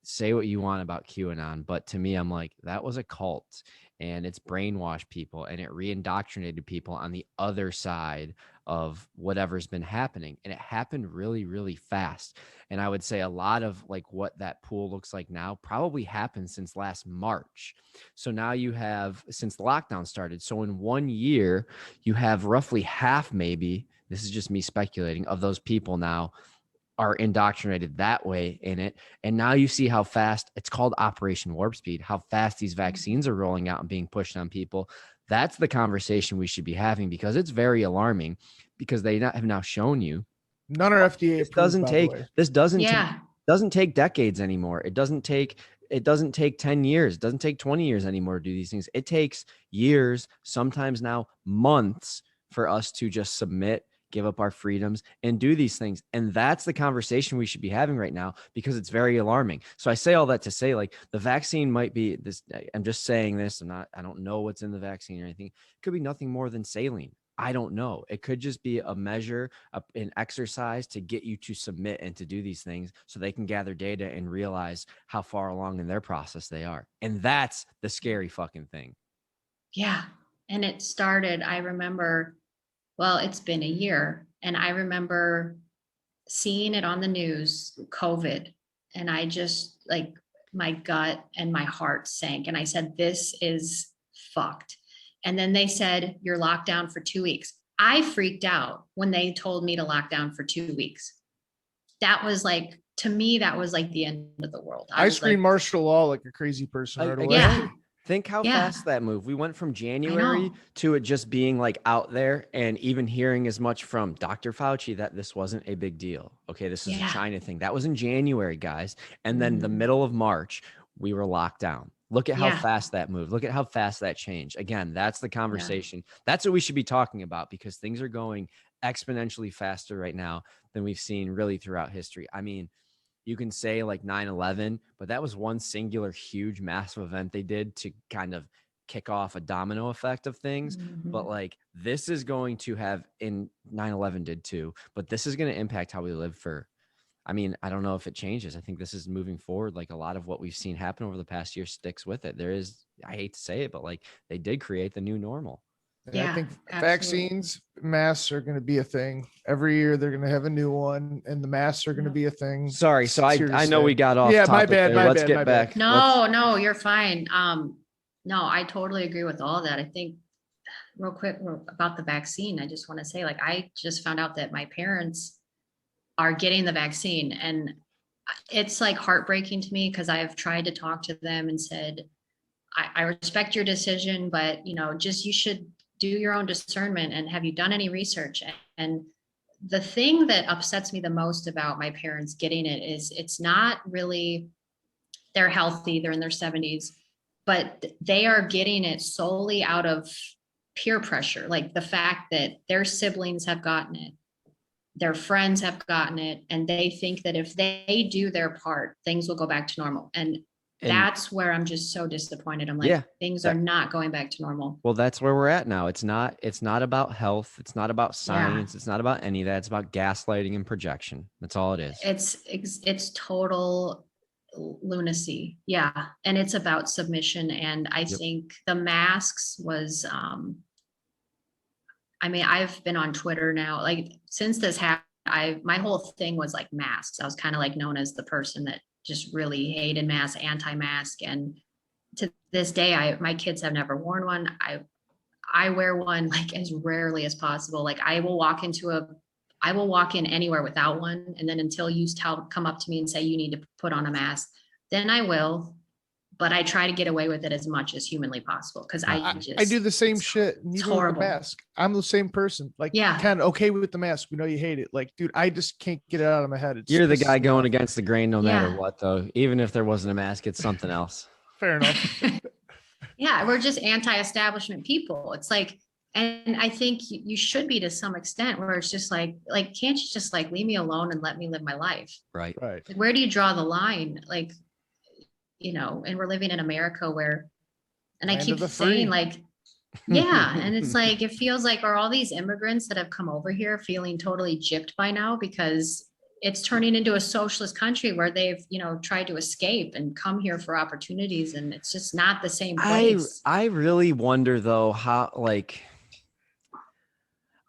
say what you want about QAnon, but to me, I'm like, that was a cult, and it's brainwashed people, and it re-indoctrinated people on the other side of whatever's been happening. And it happened really, really fast. And I would say a lot of like what that pool looks like now probably happened since last March. So now you have, since the lockdown started. So in 1 year, you have roughly half, maybe, this is just me speculating, of those people now are indoctrinated that way in it. And now you see how fast, it's called Operation Warp Speed, how fast these vaccines are rolling out and being pushed on people. That's the conversation we should be having, because it's very alarming, because they have now shown you. None are FDA approved, this doesn't take decades anymore. It doesn't take 10 years. It doesn't take 20 years anymore to do these things. It takes years, sometimes now months, for us to just submit, give up our freedoms, and do these things. And that's the conversation we should be having right now, because it's very alarming. So I say all that to say, like, the vaccine might be this, I'm just saying this, I don't know what's in the vaccine or anything. It could be nothing more than saline. I don't know. It could just be a measure, an exercise to get you to submit and to do these things so they can gather data and realize how far along in their process they are. And that's the scary fucking thing. Yeah. And it started, I remember, well, it's been a year, and I remember seeing it on the news, COVID, and I just, like, my gut and my heart sank, and I said, this is fucked. And then they said, you're locked down for 2 weeks. I freaked out when they told me to lock down for 2 weeks. That was like, to me, that was like the end of the world. I screamed martial law like a crazy person right away. Yeah. Think how fast that moved. We went from January to it just being like out there, and even hearing as much from Dr. Fauci that this wasn't a big deal. Okay, this is a China thing. That was in January, guys. And then the middle of March, we were locked down. Look at how Yeah. fast that moved. Look at how fast that changed. Again, that's the conversation. That's what we should be talking about, because things are going exponentially faster right now than we've seen really throughout history. I mean, you can say like 9/11, but that was one singular huge massive event they did to kind of kick off a domino effect of things. But Mhm. like this is going to have, in 9/11 did too, but this is going to impact how we live for, I mean, I don't know if it changes. I think this is moving forward. Like a lot of what we've seen happen over the past year sticks with it. There is, I hate to say it, but like they did create the new normal. And I Yeah, think absolutely. vaccines, masks are going to be a thing. Every year they're going to have a new one, and the masks are going to Yeah. be a thing. Sorry. So It's here to I know we stay. got off Yeah, my topic bad, there. my Let's bad, get my bad. back. No, no, you're fine. No, I totally agree with all that. I think real quick about the vaccine, I just want to say, like, I just found out that my parents are getting the vaccine, and it's like heartbreaking to me because I've tried to talk to them and said, I respect your decision, but just you should do your own discernment. And have you done any research? And the thing that upsets me the most about my parents getting it is it's not really, they're healthy, they're in their 70s, but they are getting it solely out of peer pressure. Like the fact that their siblings have gotten it, their friends have gotten it, and they think that if they do their part, things will go back to normal. And And that's where I'm just so disappointed. I'm like, yeah, things are that, not going back to normal. well, that's where we're at now. It's not about health. It's not about Yeah. science. It's not about any of that. It's about gaslighting and projection. That's all it is. It's total lunacy. Yeah. And it's about submission. And I Yep. think the masks was, I mean, I've been on Twitter now, like since this happened, my whole thing was like masks. I was kind of like known as the person that just really hated masks, anti-mask. And to this day, my kids have never worn one. I wear one like as rarely as possible. Like I will walk in anywhere without one. And then until you come up to me and say you need to put on a mask, then I will. But I try to get away with it as much as humanly possible because I do the same it's shit, and it's even with the horrible. mask, I'm the same person. Like, Yeah. kind of okay with the mask. We know you hate it. Like, dude, I just can't get it out of my head. It's You're the pisses guy me going off. against the grain no matter Yeah. what, though. Even if there wasn't a mask, it's something else. Fair enough. Yeah, we're just anti-establishment people. It's like, and I think you should be to some extent where it's just like, can't you just like leave me alone and let me live my life? Right. Right. Like, where do you draw the line? Like, and we're living in America where, and I Land keep of the saying free. like, yeah, and it's like, it feels like, are all these immigrants that have come over here feeling totally gypped by now because it's turning into a socialist country where they've, tried to escape and come here for opportunities, and it's just not the same place. I really wonder though how, like,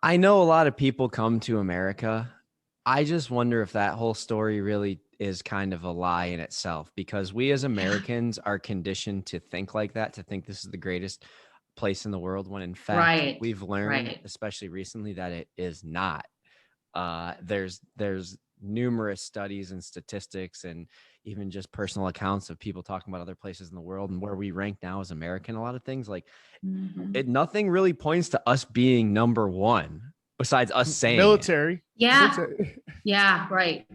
I know a lot of people come to America. I just wonder if that whole story really is kind of a lie in itself, because we as Americans are conditioned to think like that, to think this is the greatest place in the world, when in fact Right, we've learned, right. especially recently, that it is not. There's numerous studies and statistics and even just personal accounts of people talking about other places in the world and where we rank now as American. A lot of things like Mhm. nothing really points to us being number one besides us saying it. Military. Yeah, Military. yeah, right.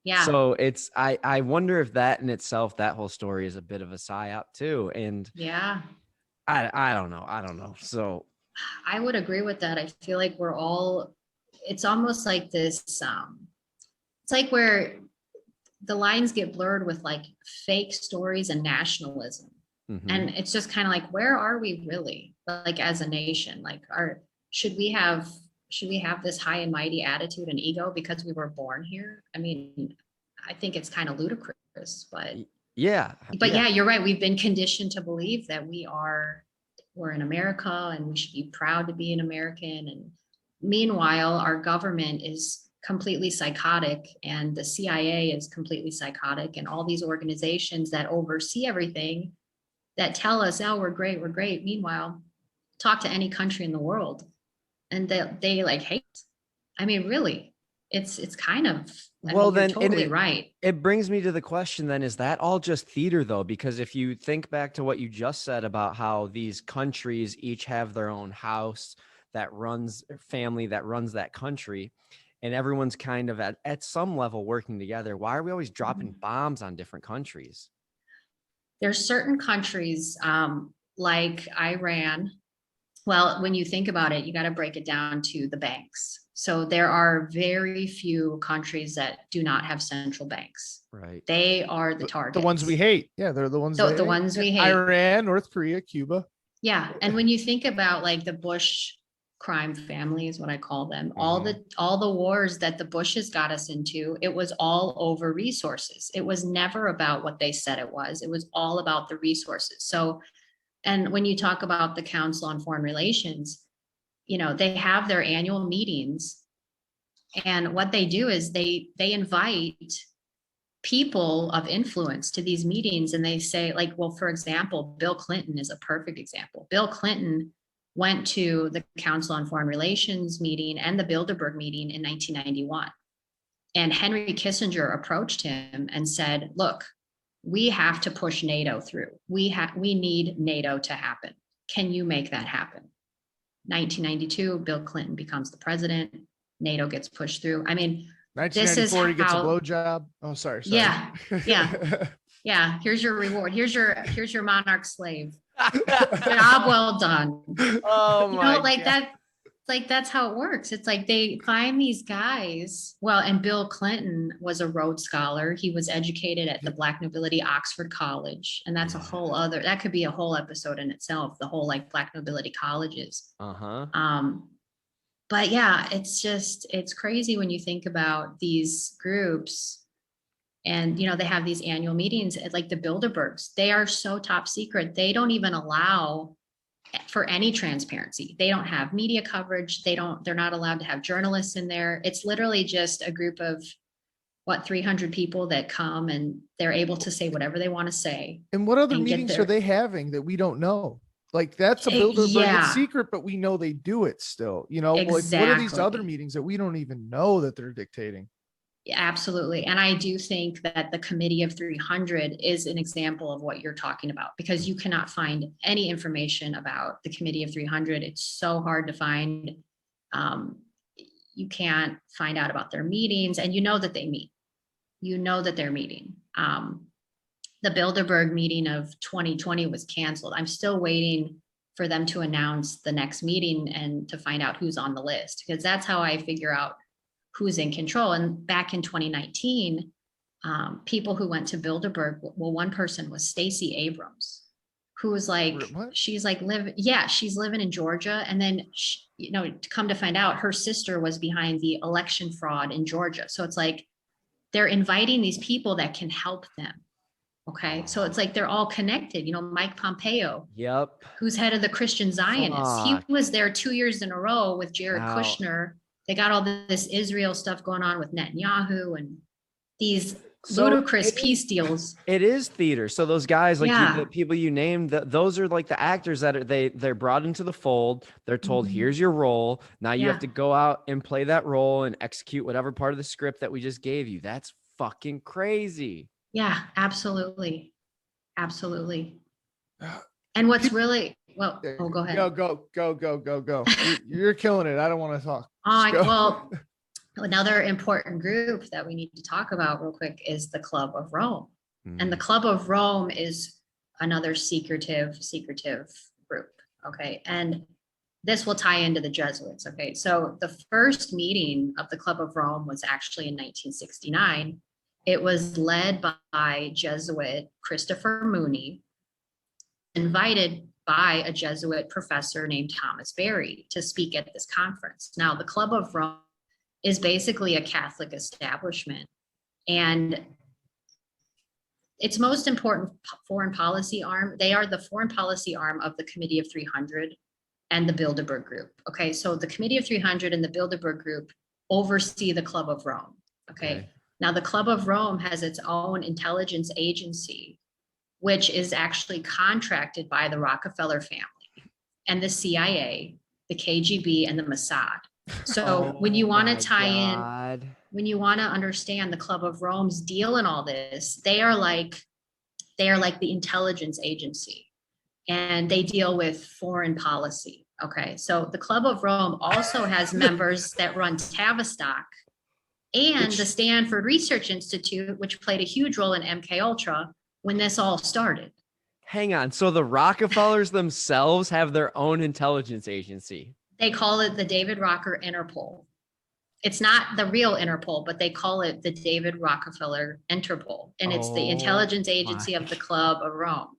Yeah. So it's I wonder if that in itself, that whole story is a bit of a psyop too. And Yeah, I don't know. I don't know. So I would agree with that. I feel like it's almost like this, it's like where the lines get blurred with like fake stories and nationalism. mhm. And it's just kind of like, where are we really, like as a nation? Like, should we have this high and mighty attitude and ego because we were born here? I mean, I think it's kind of ludicrous, but Yeah. yeah, you're right. We've been conditioned to believe that we're in America and we should be proud to be an American. And meanwhile, our government is completely psychotic, and the CIA is completely psychotic, and all these organizations that oversee everything that tell us, oh, we're great, we're great. Meanwhile, talk to any country in the world and they like hate. I mean, really, it's kind of, I Well, mean, you're then totally right. it brings me to the question then, is that all just theater though? Because if you think back to what you just said about how these countries each have their own house that runs, family that runs that country, and everyone's kind of at some level working together, why are we always dropping bombs on different countries? There's certain countries like Iran. Well, when you think about it, you got to break it down to the banks. So there are very few countries that do not have central banks. Right. They are the targets. The ones we hate. Yeah, they're the ones The they hate. ones we hate. Iran, North Korea, Cuba. Yeah. And when you think about like the Bush crime family is what I call them, all the wars that the Bushes got us into, it was all over resources. It was never about what they said it was. It was all about the resources. So, and when you talk about the Council on Foreign Relations, you know, they have their annual meetings, and what they do is they invite people of influence to these meetings, and they say, like, well, for example, Bill Clinton is a perfect example. Bill Clinton went to the Council on Foreign Relations meeting and the Bilderberg meeting in 1991. And Henry Kissinger approached him and said, look, we have to push NATO through. We need NATO to happen. Can you make that happen? 1992, Bill Clinton becomes the president. NATO gets pushed through. I mean, this is 1994, he gets a how, blowjob. Oh, sorry. yeah, yeah. Here's your reward. Here's your monarch slave. Job well done. Oh You my know, like God. that, like that's how it works. It's like they find these guys. Well, and Bill Clinton was a Rhodes Scholar. He was educated at the Black Nobility Oxford College, and that's a whole other. That could be a whole episode in itself. The whole like Black Nobility colleges. But yeah, it's crazy when you think about these groups. And, you know, they have these annual meetings like the Bilderbergs. They are so top secret. They don't even allow for any transparency. They don't have media coverage. They're not allowed to have journalists in there. It's literally just a group of 300 people that come, and they're able to say whatever they want to say. And what other meetings are they having that we don't know? Like that's a Bilderberg. Yeah. It's secret, but we know they do it still. You know, like what are these other Exactly. meetings that we don't even know that they're dictating? Yeah, absolutely. And I do think that the Committee of 300 is an example of what you're talking about, because you cannot find any information about the Committee of 300. It's so hard to find. You can't find out about their meetings, and you know that they meet. You know that they're meeting. The Bilderberg meeting of 2020 was canceled. I'm still waiting for them to announce the next meeting and to find out who's on the list, because that's how I figure out who's in control. And back in 2019, people who went to Bilderberg, well, one person was Stacey Abrams, who was like, What? she's living in Georgia. And then, you know, to come to find out, her sister was behind the election fraud in Georgia. So it's like, they're inviting these people that can help them. Okay. So it's like, they're all connected, you know, Mike Pompeo, Yep. who's head of the Christian Zionists. He Fuck. was there 2 years in a row with Jared Wow. Kushner. They got all this Israel stuff going on with Netanyahu and these So ludicrous it is- peace deals. It is theater. So those guys, like Yeah. the people you named, those are like the actors that are they're brought into the fold. They're told, Mhm. here's your role. Now you Yeah. have to go out and play that role and execute whatever part of the script that we just gave you. That's fucking crazy. Yeah, absolutely. Absolutely. And what's really, well, oh, go ahead. Go. You're killing it. I don't want to talk. Oh, Just go. well, another important group that we need to talk about real quick is the Club of Rome. And the Club of Rome is another secretive group. Okay. And this will tie into the Jesuits. Okay. So the first meeting of the Club of Rome was actually in 1969. It was led by Jesuit Christopher Mooney, invited by a Jesuit professor named Thomas Berry to speak at this conference. Now, the Club of Rome is basically a Catholic establishment, and its most important foreign policy arm, they are the foreign policy arm of the Committee of 300 and the Bilderberg Group. Okay, so the Committee of 300 and the Bilderberg Group oversee the Club of Rome. Okay. Now, the Club of Rome has its own intelligence agency, which is actually contracted by the Rockefeller family and the CIA, the KGB, and the Mossad. So when you want to tie in, when you want to understand the Club of Rome's deal in all this, they are like the intelligence agency, and they deal with foreign policy. Okay, so the Club of Rome also has members that run Tavistock and the Stanford Research Institute, which played a huge role in MK Ultra when this all started. Hang on. So the Rockefellers themselves have their own intelligence agency. They call it the David Rocker Interpol. It's not the real Interpol, but they call it the David Rockefeller Interpol. And it's the intelligence agency of the Club of Rome.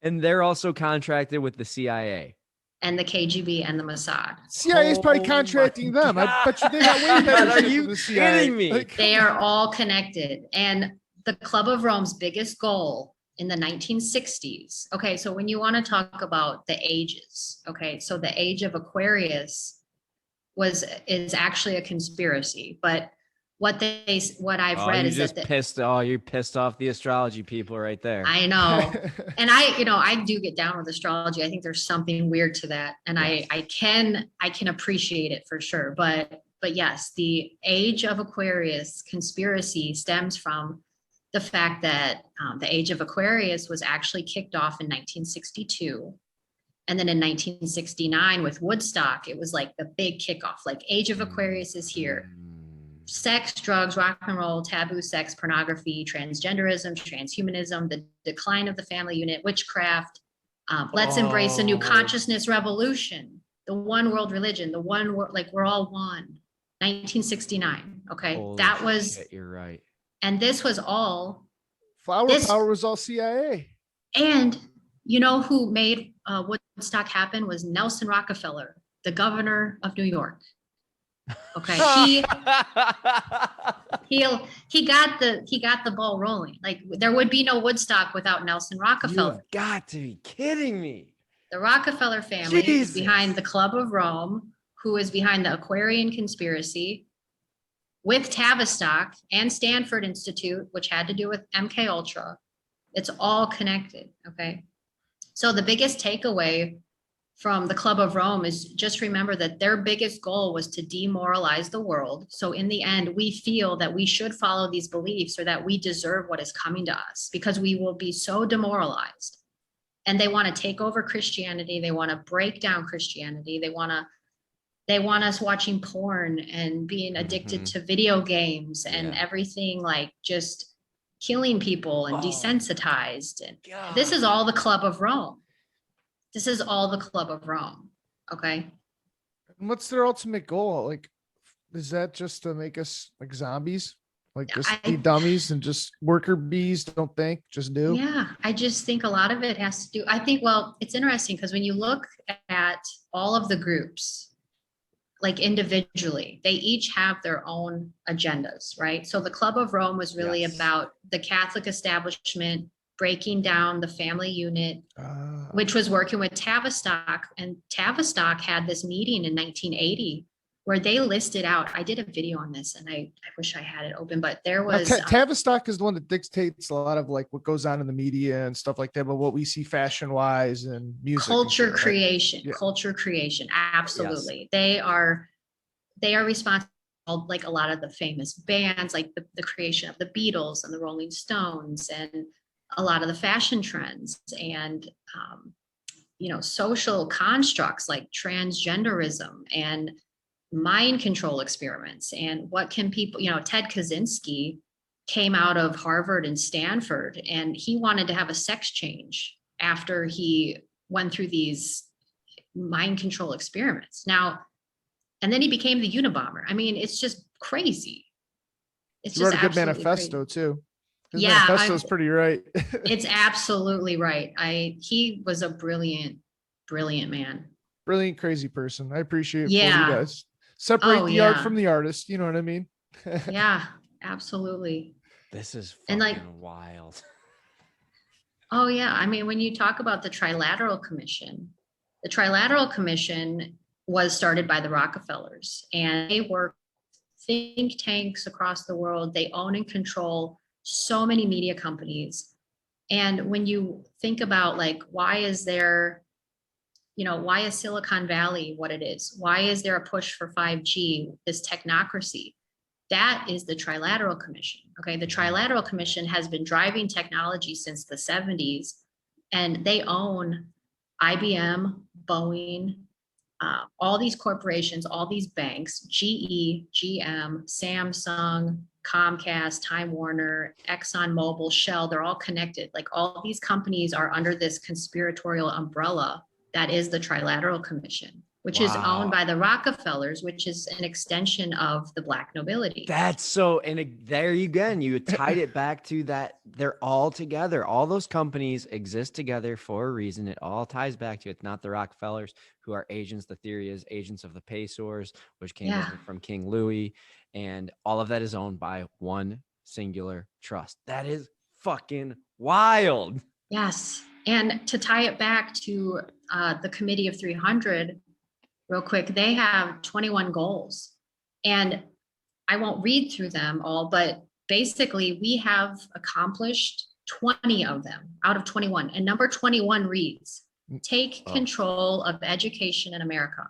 And they're also contracted with the CIA. And the KGB and the Mossad. CIA is probably Oh contracting my them. I bet you they got way God. better Are shit you than the CIA. kidding me? They are all connected. And the Club of Rome's biggest goal in the 1960s. Okay, so when you want to talk about the ages, okay, so the age of Aquarius is actually a conspiracy, but what I've read you is just that you're pissed off the astrology people right there. I know. And I do get down with astrology. I think there's something weird to that. And Yes. I can appreciate it for sure. But yes, the age of Aquarius conspiracy stems from the fact that the age of Aquarius was actually kicked off in 1962. And then in 1969 with Woodstock, it was like the big kickoff, like age of Aquarius is here. Sex, drugs, rock and roll, taboo sex, pornography, transgenderism, transhumanism, the decline of the family unit, witchcraft. Let's embrace a new consciousness revolution, the one world religion, the one world, like we're all one. 1969. Okay. Holy that was, shit, you're right. and this was all. Flower This- power was all CIA. And you know who made Woodstock happen was Nelson Rockefeller, the governor of New York. Okay. He got the ball rolling. Like there would be no Woodstock without Nelson Rockefeller. You've got to be kidding me. The Rockefeller family Jesus. is behind the Club of Rome, who is behind the Aquarian conspiracy, with Tavistock and Stanford Institute, which had to do with MK Ultra. It's all connected. Okay. So the biggest takeaway from the Club of Rome is just remember that their biggest goal was to demoralize the world. So in the end, we feel that we should follow these beliefs or that we deserve what is coming to us because we will be so demoralized. And they want to take over Christianity. They want to break down Christianity. They want us watching porn and being addicted to video games and everything, like just killing people and desensitized. And this is all the Club of Rome. This is all the Club of Rome. Okay. And what's their ultimate goal? Like, is that just to make us like zombies? Like just be dummies and just worker bees, don't think, just do? Yeah, I just think a lot of it has to do, I think, well, it's interesting because when you look at all of the groups, like individually, they each have their own agendas, right? So the Club of Rome was really about the Catholic establishment breaking down the family unit, which was working with Tavistock. And Tavistock had this meeting in 1980 where they listed out, I did a video on this and I wish I had it open, but there was Tavistock is the one that dictates a lot of like what goes on in the media and stuff like that, but what we see fashion wise and music. Culture and creation, Yeah. culture creation. Absolutely. They are responsible, like a lot of the famous bands, like the creation of the Beatles and the Rolling Stones and a lot of the fashion trends and, social constructs like transgenderism and mind control experiments. And what can people, Ted Kaczynski came out of Harvard and Stanford, and he wanted to have a sex change after he went through these mind control experiments. Now, and then he became the Unabomber. I mean, it's just crazy. It's He wrote just a good absolutely manifesto crazy. too. His Yeah, manifesto's pretty right. It's absolutely right. He was a brilliant man. Brilliant, crazy person. I appreciate what he Yeah. does. Separate Oh, the art yeah. from the artist. You know what I mean? Yeah, absolutely. This is And, fucking like- wild. Oh, yeah. I mean, when you talk about the Trilateral Commission was started by the Rockefellers, and they work think tanks across the world. They own and control so many media companies. And when you think about like, why is Silicon Valley what it is? Why is there a push for 5G, this technocracy? That is the Trilateral Commission. Okay. The Trilateral Commission has been driving technology since the 70s, and they own IBM, Boeing, all these corporations, all these banks, GE, GM, Samsung, Comcast, Time Warner, ExxonMobil, Shell, they're all connected. Like all these companies are under this conspiratorial umbrella that is the Trilateral Commission, which is owned by the Rockefellers, which is an extension of the Black nobility. That's so, and there you again, you tied it back to that. They're all together. All those companies exist together for a reason. It all ties back to it's not the Rockefellers who are agents. The theory is agents of the pesos, which came over from King Louis. And all of that is owned by one singular trust. That is fucking wild. Yes. And to tie it back to the Committee of 300, real quick, they have 21 goals. And I won't read through them all, but basically we have accomplished 20 of them out of 21. And number 21 reads, take control of education in America.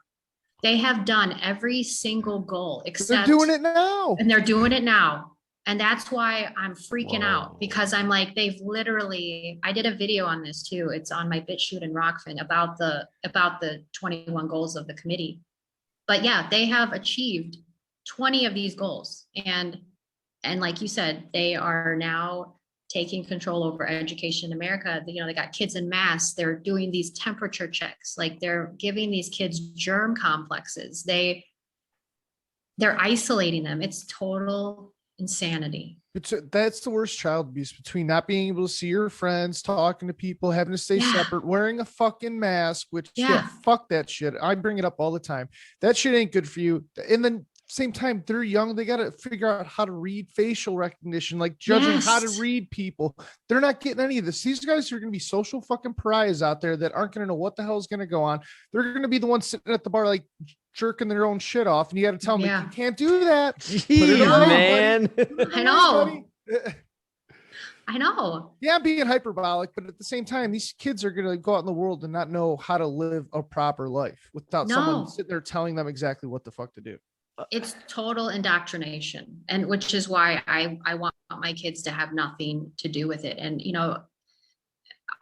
They have done every single goal except they're doing it now. And they're doing it now. And that's why I'm freaking out, because I'm like, they've literally, I did a video on this too. It's on my BitChute and Rockfin about the 21 goals of the committee. But yeah, they have achieved 20 of these goals. And like you said, they are now taking control over education in America. You know, they got kids in mass. They're doing these temperature checks. Like they're giving these kids germ complexes. They're isolating them. It's total insanity. That's the worst child abuse, between not being able to see your friends, talking to people, having to stay separate, wearing a fucking mask, which fuck that shit. I bring it up all the time. That shit ain't good for you. And then same time, they're young. They got to figure out how to read facial recognition, like judging how to read people. They're not getting any of this. These guys are going to be social fucking pariahs out there that aren't going to know what the hell is going to go on. They're going to be the ones sitting at the bar, like jerking their own shit off. And you got to tell them, you can't do that. Jeez, man. I know. I know. Yeah, I'm being hyperbolic, but at the same time, these kids are going to go out in the world and not know how to live a proper life without someone sitting there telling them exactly what the fuck to do. It's total indoctrination, and which is why I want my kids to have nothing to do with it. And, you know,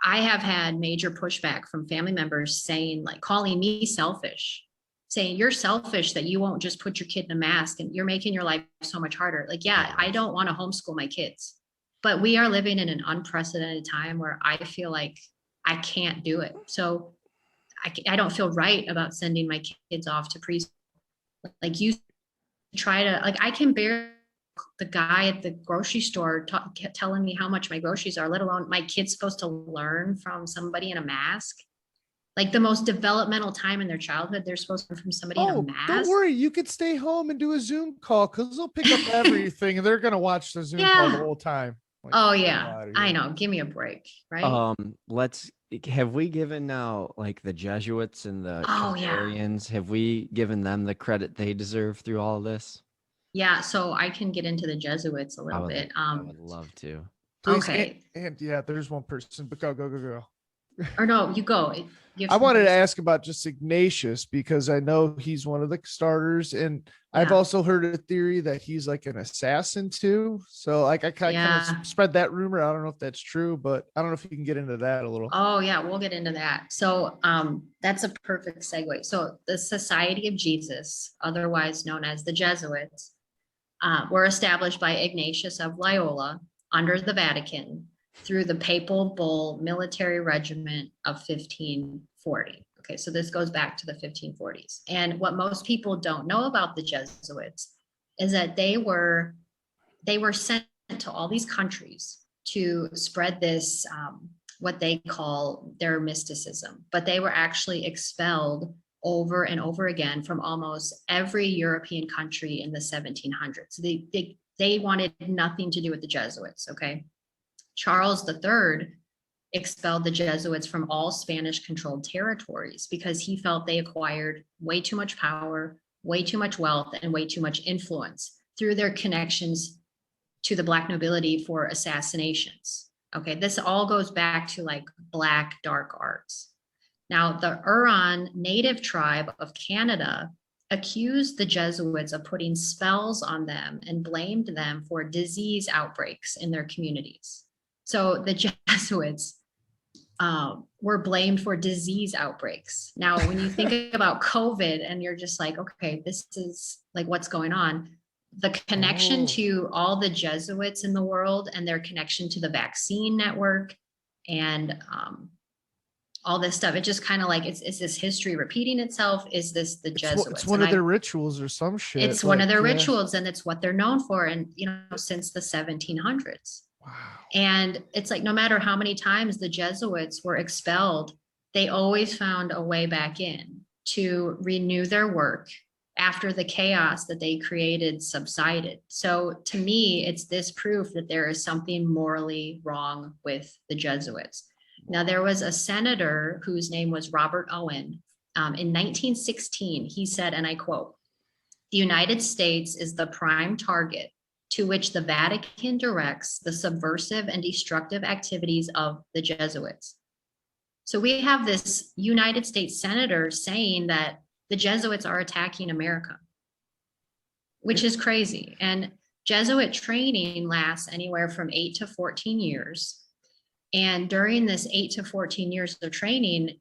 I have had major pushback from family members saying, like, calling me selfish, saying you're selfish that you won't just put your kid in a mask and you're making your life so much harder. Like, yeah, I don't want to homeschool my kids, but we are living in an unprecedented time where I feel like I can't do it. So I don't feel right about sending my kids off to preschool. Like you try to, like, I can bear the guy at the grocery store telling me how much my groceries are, let alone my kid's supposed to learn from somebody in a mask. Like the most developmental time in their childhood, they're supposed to learn from somebody in a mask. Don't worry, you could stay home and do a Zoom call because they'll pick up everything and they're going to watch the Zoom call the whole time. Like, oh yeah, I know. Give me a break, right? Have we given now, like, the Jesuits and the Quakarians, have we given them the credit they deserve through all of this? Yeah, so I can get into the Jesuits a little bit. I would love to. Please, okay. And yeah, there's one person, but go. Or no, you go. I wanted to ask about just Ignatius because I know he's one of the starters, and I've also heard a theory that he's like an assassin too. So like I kind of spread that rumor. I don't know if that's true, but I don't know if you can get into that a little. Oh yeah, we'll get into that. So that's a perfect segue. So the Society of Jesus, otherwise known as the Jesuits, were established by Ignatius of Loyola under the Vatican through the papal bull military regiment of 1540. Okay, so this goes back to the 1540s. And what most people don't know about the Jesuits is that they were sent to all these countries to spread this, what they call their mysticism, but they were actually expelled over and over again from almost every European country in the 1700s. They wanted nothing to do with the Jesuits, okay? Charles III expelled the Jesuits from all Spanish-controlled territories because he felt they acquired way too much power, way too much wealth, and way too much influence through their connections to the Black nobility for assassinations. Okay, this all goes back to like Black dark arts. Now, the Huron native tribe of Canada accused the Jesuits of putting spells on them and blamed them for disease outbreaks in their communities. So the Jesuits were blamed for disease outbreaks. Now, when you think about COVID and you're just like, okay, this is like what's going on, the connection Oh. to all the Jesuits in the world and their connection to the vaccine network and all this stuff. It just kind of like, is this history repeating itself? Is this the Jesuits? It's one And of their rituals or some shit. it's one of their yeah. rituals, and it's what they're known for. And, since the 1700s. Wow. And it's like, no matter how many times the Jesuits were expelled, they always found a way back in to renew their work after the chaos that they created subsided. So to me, it's this proof that there is something morally wrong with the Jesuits. Now, there was a senator whose name was Robert Owen. In 1916, he said, and I quote, "The United States is the prime target to which the Vatican directs the subversive and destructive activities of the Jesuits." So we have this United States senator saying that the Jesuits are attacking America, which is crazy. And Jesuit training lasts anywhere from 8 to 14 years. And during this 8 to 14 years of training,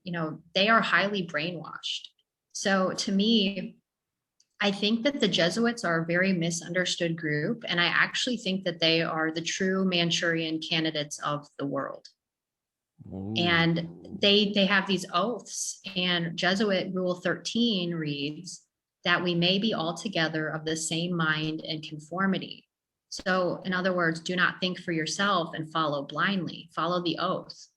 they are highly brainwashed. So to me, I think that the Jesuits are a very misunderstood group. And I actually think that they are the true Manchurian candidates of the world. Ooh. And they have these oaths, and Jesuit Rule 13 reads that we may be altogether of the same mind and conformity. So in other words, do not think for yourself and follow blindly, follow the oath.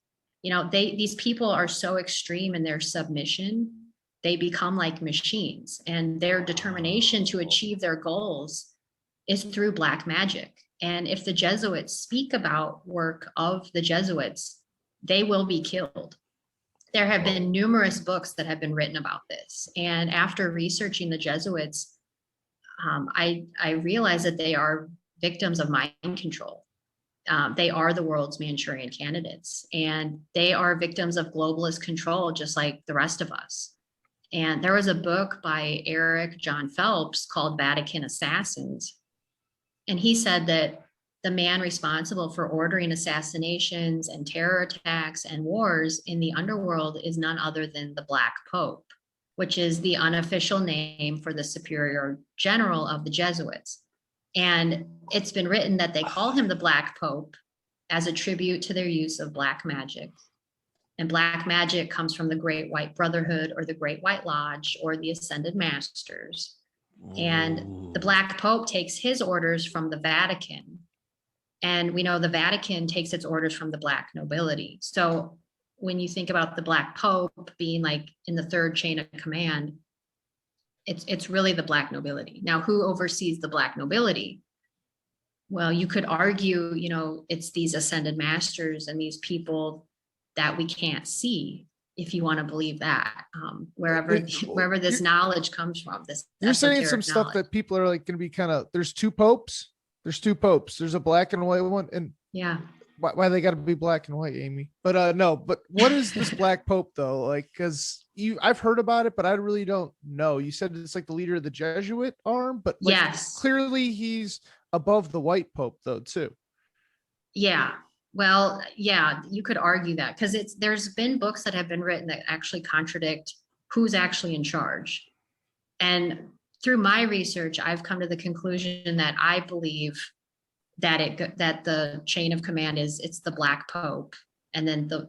These people are so extreme in their submission, they become like machines, and their determination to achieve their goals is through black magic. And if the Jesuits speak about work of the Jesuits, they will be killed. There have been numerous books that have been written about this. And after researching the Jesuits, I realized that they are victims of mind control. They are the world's Manchurian candidates, and they are victims of globalist control, just like the rest of us. And there was a book by Eric John Phelps called Vatican Assassins. And he said that the man responsible for ordering assassinations and terror attacks and wars in the underworld is none other than the Black Pope, which is the unofficial name for the superior general of the Jesuits. And it's been written that they call him the Black Pope as a tribute to their use of black magic. And black magic comes from the Great White Brotherhood or the Great White Lodge or the Ascended Masters. And the Black Pope takes his orders from the Vatican. And we know the Vatican takes its orders from the Black nobility. So when you think about the Black Pope being like in the third chain of command, it's really the Black nobility. Now, who oversees the Black nobility? Well, you could argue, it's these ascended masters and these people that we can't see, if you want to believe that, wherever this knowledge comes from. You're saying some stuff that people are like going to be kind of, there's two popes. There's a black and white one. And yeah, why they got to be black and white, Amy? But no, but what is this Black Pope though? Like, cause I've heard about it, but I really don't know. You said it's like the leader of the Jesuit arm, but like, yes, clearly he's above the white Pope though, too. Yeah. Well, yeah, you could argue that because there's been books that have been written that actually contradict who's actually in charge. And through my research, I've come to the conclusion that I believe that that the chain of command it's the Black Pope, and then the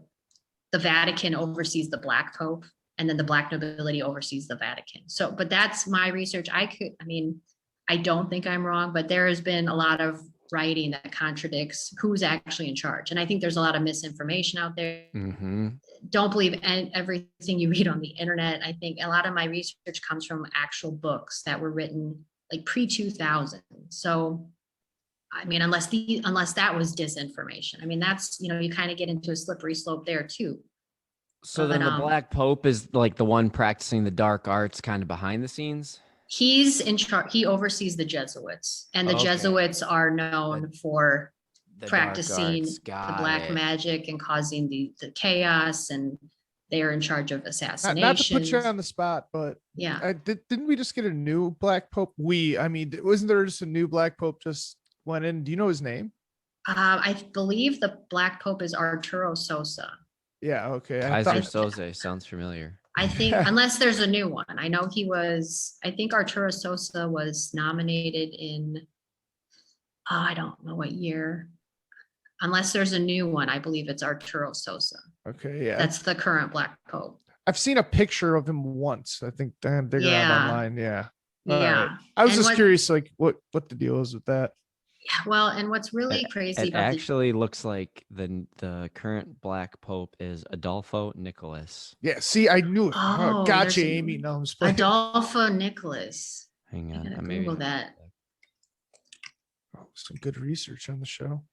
Vatican oversees the Black Pope, and then the Black nobility oversees the Vatican. So, but that's my research. I don't think I'm wrong, but there has been a lot of writing that contradicts who's actually in charge. And I think there's a lot of misinformation out there. Mm-hmm. Don't believe everything you read on the internet. I think a lot of my research comes from actual books that were written like pre-2000. So, I mean, unless that was disinformation. I mean, that's, you kind of get into a slippery slope there too. So then the Black Pope is like the one practicing the dark arts kind of behind the scenes? He's in charge. He oversees the Jesuits, and the Jesuits are known for practicing the black magic and causing the chaos, and they are in charge of assassinations. Not to put you on the spot, but yeah, didn't we just get a new Black Pope? I mean, wasn't there just a new Black Pope just went in? Do you know his name? I believe the Black Pope is Arturo Sosa. Yeah, okay. Kaiser Soze sounds familiar. I think unless there's a new one. I know I think Arturo Sosa was nominated in, I don't know what year. Unless there's a new one, I believe it's Arturo Sosa. Okay, yeah. That's the current Black Pope. I've seen a picture of him once. I think they're around Yeah. online. Yeah. All Yeah. right. I was And just curious, like what the deal is with that. Well, and what's really crazy It about actually looks like the current Black Pope is Adolfo Nicholas. Yeah. See, I knew it. Oh, Gotcha, there's Amy. No, I'm just playing. Adolfo Nicholas. Hang I on, gotta maybe Google that. Oh, some good research on the show.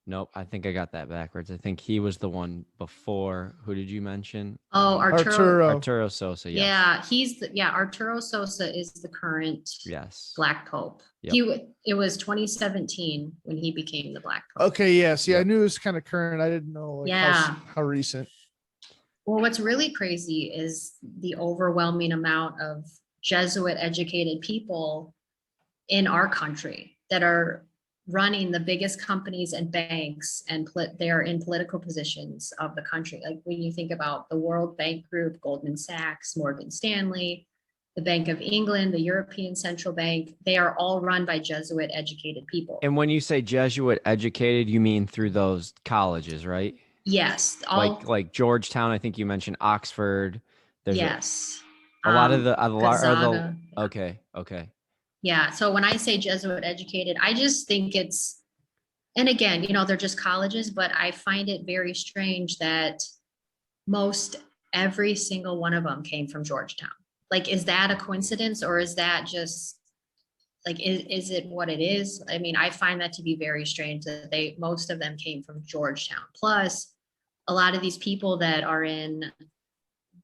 Nope, I think I got that backwards. I think he was the one before. Who did you mention? Oh, Arturo. Arturo Sosa. Yes. Yeah, Arturo Sosa is the current Yes. Black Pope. Yep. It was 2017 when he became the Black Pope. Okay, yeah. See, I Yep. knew it was kind of current. I didn't know like Yeah. how recent. Well, what's really crazy is the overwhelming amount of Jesuit educated people in our country that are running the biggest companies and banks, and they are in political positions of the country. Like when you think about the World Bank Group, Goldman Sachs, Morgan Stanley, the Bank of England, the European Central Bank, they are all run by Jesuit educated people. And when you say Jesuit educated, you mean through those colleges, right? Yes. Like Georgetown, I think you mentioned Oxford. There's yes. a lot of the Gonzaga. Okay. Yeah. So when I say Jesuit educated, I just think and again, they're just colleges, but I find it very strange that every single one of them came from Georgetown. Like, is that a coincidence, or is that just like, is it what it is? I mean, I find that to be very strange that most of them came from Georgetown. Plus, a lot of these people that are in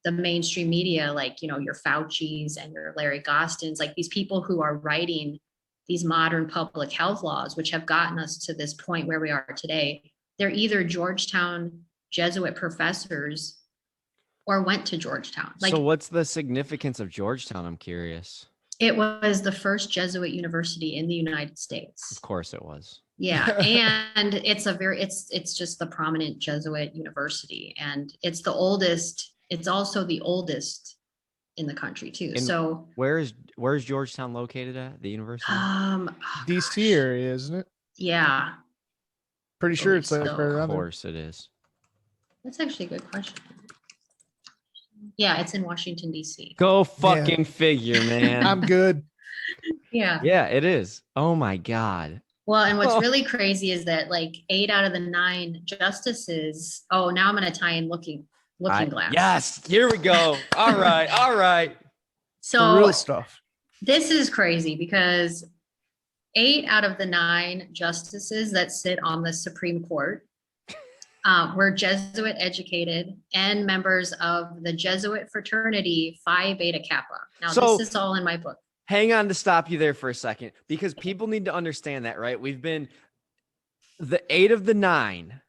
the mainstream media, like, your Fauci's and your Larry Gostins, like these people who are writing these modern public health laws, which have gotten us to this point where we are today, they're either Georgetown Jesuit professors or went to Georgetown. Like, so what's the significance of Georgetown? I'm curious. it was the first Jesuit university in the United States. Of course it was. Yeah. And it's just the prominent Jesuit university, and it's the oldest. It's also the oldest in the country too. And so where's Georgetown located at? The university? DC area, isn't it? Yeah. Pretty sure it's like so. right around Of there. course it is. That's actually a good question. Yeah, it's in Washington, D.C. Go fucking figure, man. I'm good. Yeah. Yeah, it is. Oh my God. Well, and what's really crazy is that like 8 out of the 9 justices. Oh, now I'm going to tie in looking glass. Yes, here we go. All right. So The real stuff. this is crazy because 8 out of the 9 justices that sit on the Supreme Court were Jesuit educated and members of the Jesuit fraternity Phi Beta Kappa. Now, this is all in my book. Hang on to stop you there for a second, because people need to understand that, right? We've been the 8 of the 9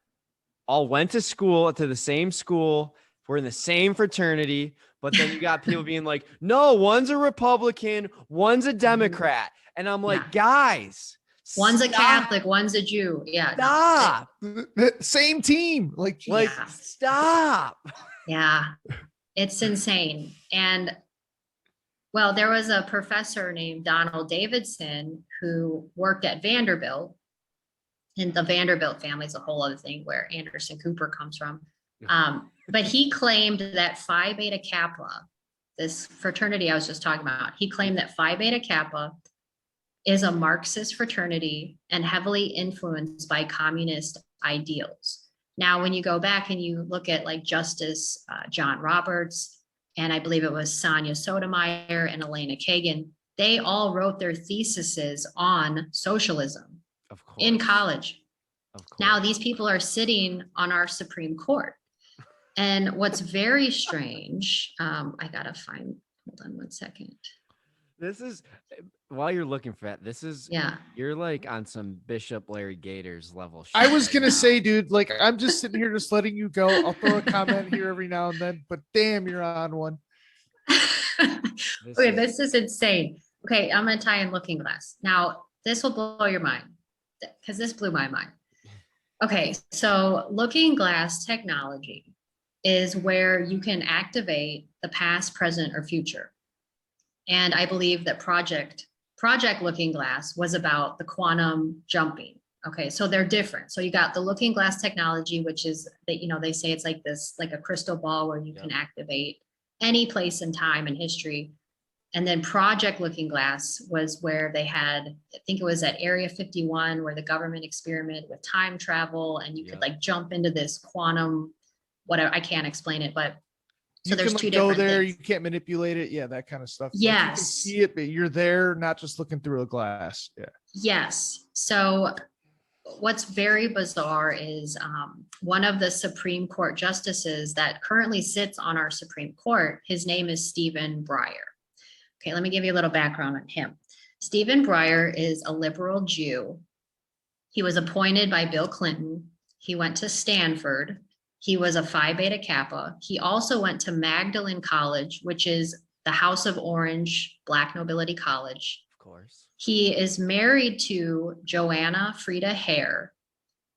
all went to the same school. We're in the same fraternity, but then you got people being like, no, one's a Republican, one's a Democrat. And I'm like, guys, one's a Catholic, one's a Jew. Yeah. Stop. Same team. Like, stop. Yeah. It's insane. And well, there was a professor named Donald Davidson who worked at Vanderbilt, and the Vanderbilt family is a whole other thing where Anderson Cooper comes from. But he claimed that Phi Beta Kappa, this fraternity I was just talking about, he claimed that Phi Beta Kappa is a Marxist fraternity and heavily influenced by communist ideals. Now, when you go back and you look at like Justice John Roberts, and I believe it was Sonia Sotomayor and Elena Kagan, they all wrote their theses on socialism in college. Of course. Now, these people are sitting on our Supreme Court. And what's very strange, I gotta find, hold on one second. This is, while you're looking for that, you're like on some Bishop Larry Gators level shit. I was going to say, dude, like, I'm just sitting here just letting you go. I'll throw a comment here every now and then, but damn, you're on one. This is insane. Okay, I'm going to tie in Looking Glass. Now, this will blow your mind because this blew my mind. Okay, so Looking Glass technology is where you can activate the past, present, or future. And I believe that Project Looking Glass was about the quantum jumping. Okay, so they're different. So you got the Looking Glass technology, which is that, they say it's like this, like a crystal ball where you can activate any place in time and history. And then Project Looking Glass was where they had, I think it was at Area 51, where the government experimented with time travel, and you could like jump into this quantum, whatever, I can't explain it, but so you there's can two go different there, things. you can't manipulate it. Yeah, that kind of stuff. Like, you can Yes. see it, but you're there, not just looking through a glass. Yeah. Yes. So what's very bizarre is one of the Supreme Court justices that currently sits on our Supreme Court, his name is Stephen Breyer. Okay, let me give you a little background on him. Stephen Breyer is a liberal Jew. He was appointed by Bill Clinton. He went to Stanford. He was a Phi Beta Kappa. He also went to Magdalen College, which is the House of Orange Black Nobility College. Of course. He is married to Joanna Frieda Hare.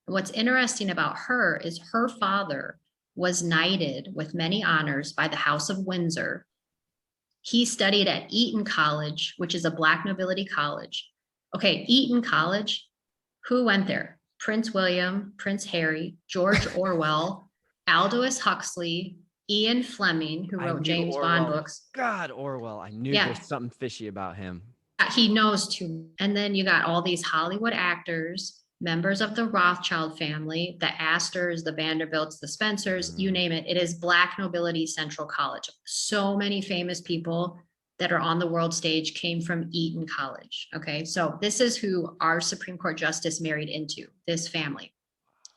What's interesting about her is her father was knighted with many honors by the House of Windsor. He studied at Eton College, which is a Black nobility college. Okay, Eton College, who went there? Prince William, Prince Harry, George Orwell, Aldous Huxley, Ian Fleming, who wrote James Bond books. God, Orwell. I knew there's something fishy about him. He knows too. And then you got all these Hollywood actors, members of the Rothschild family, the Astors, the Vanderbilts, the Spencers, you name it. It is Black Nobility Central College. So many famous people that are on the world stage came from Eton College. Okay, so this is who our Supreme Court justice married into, this family.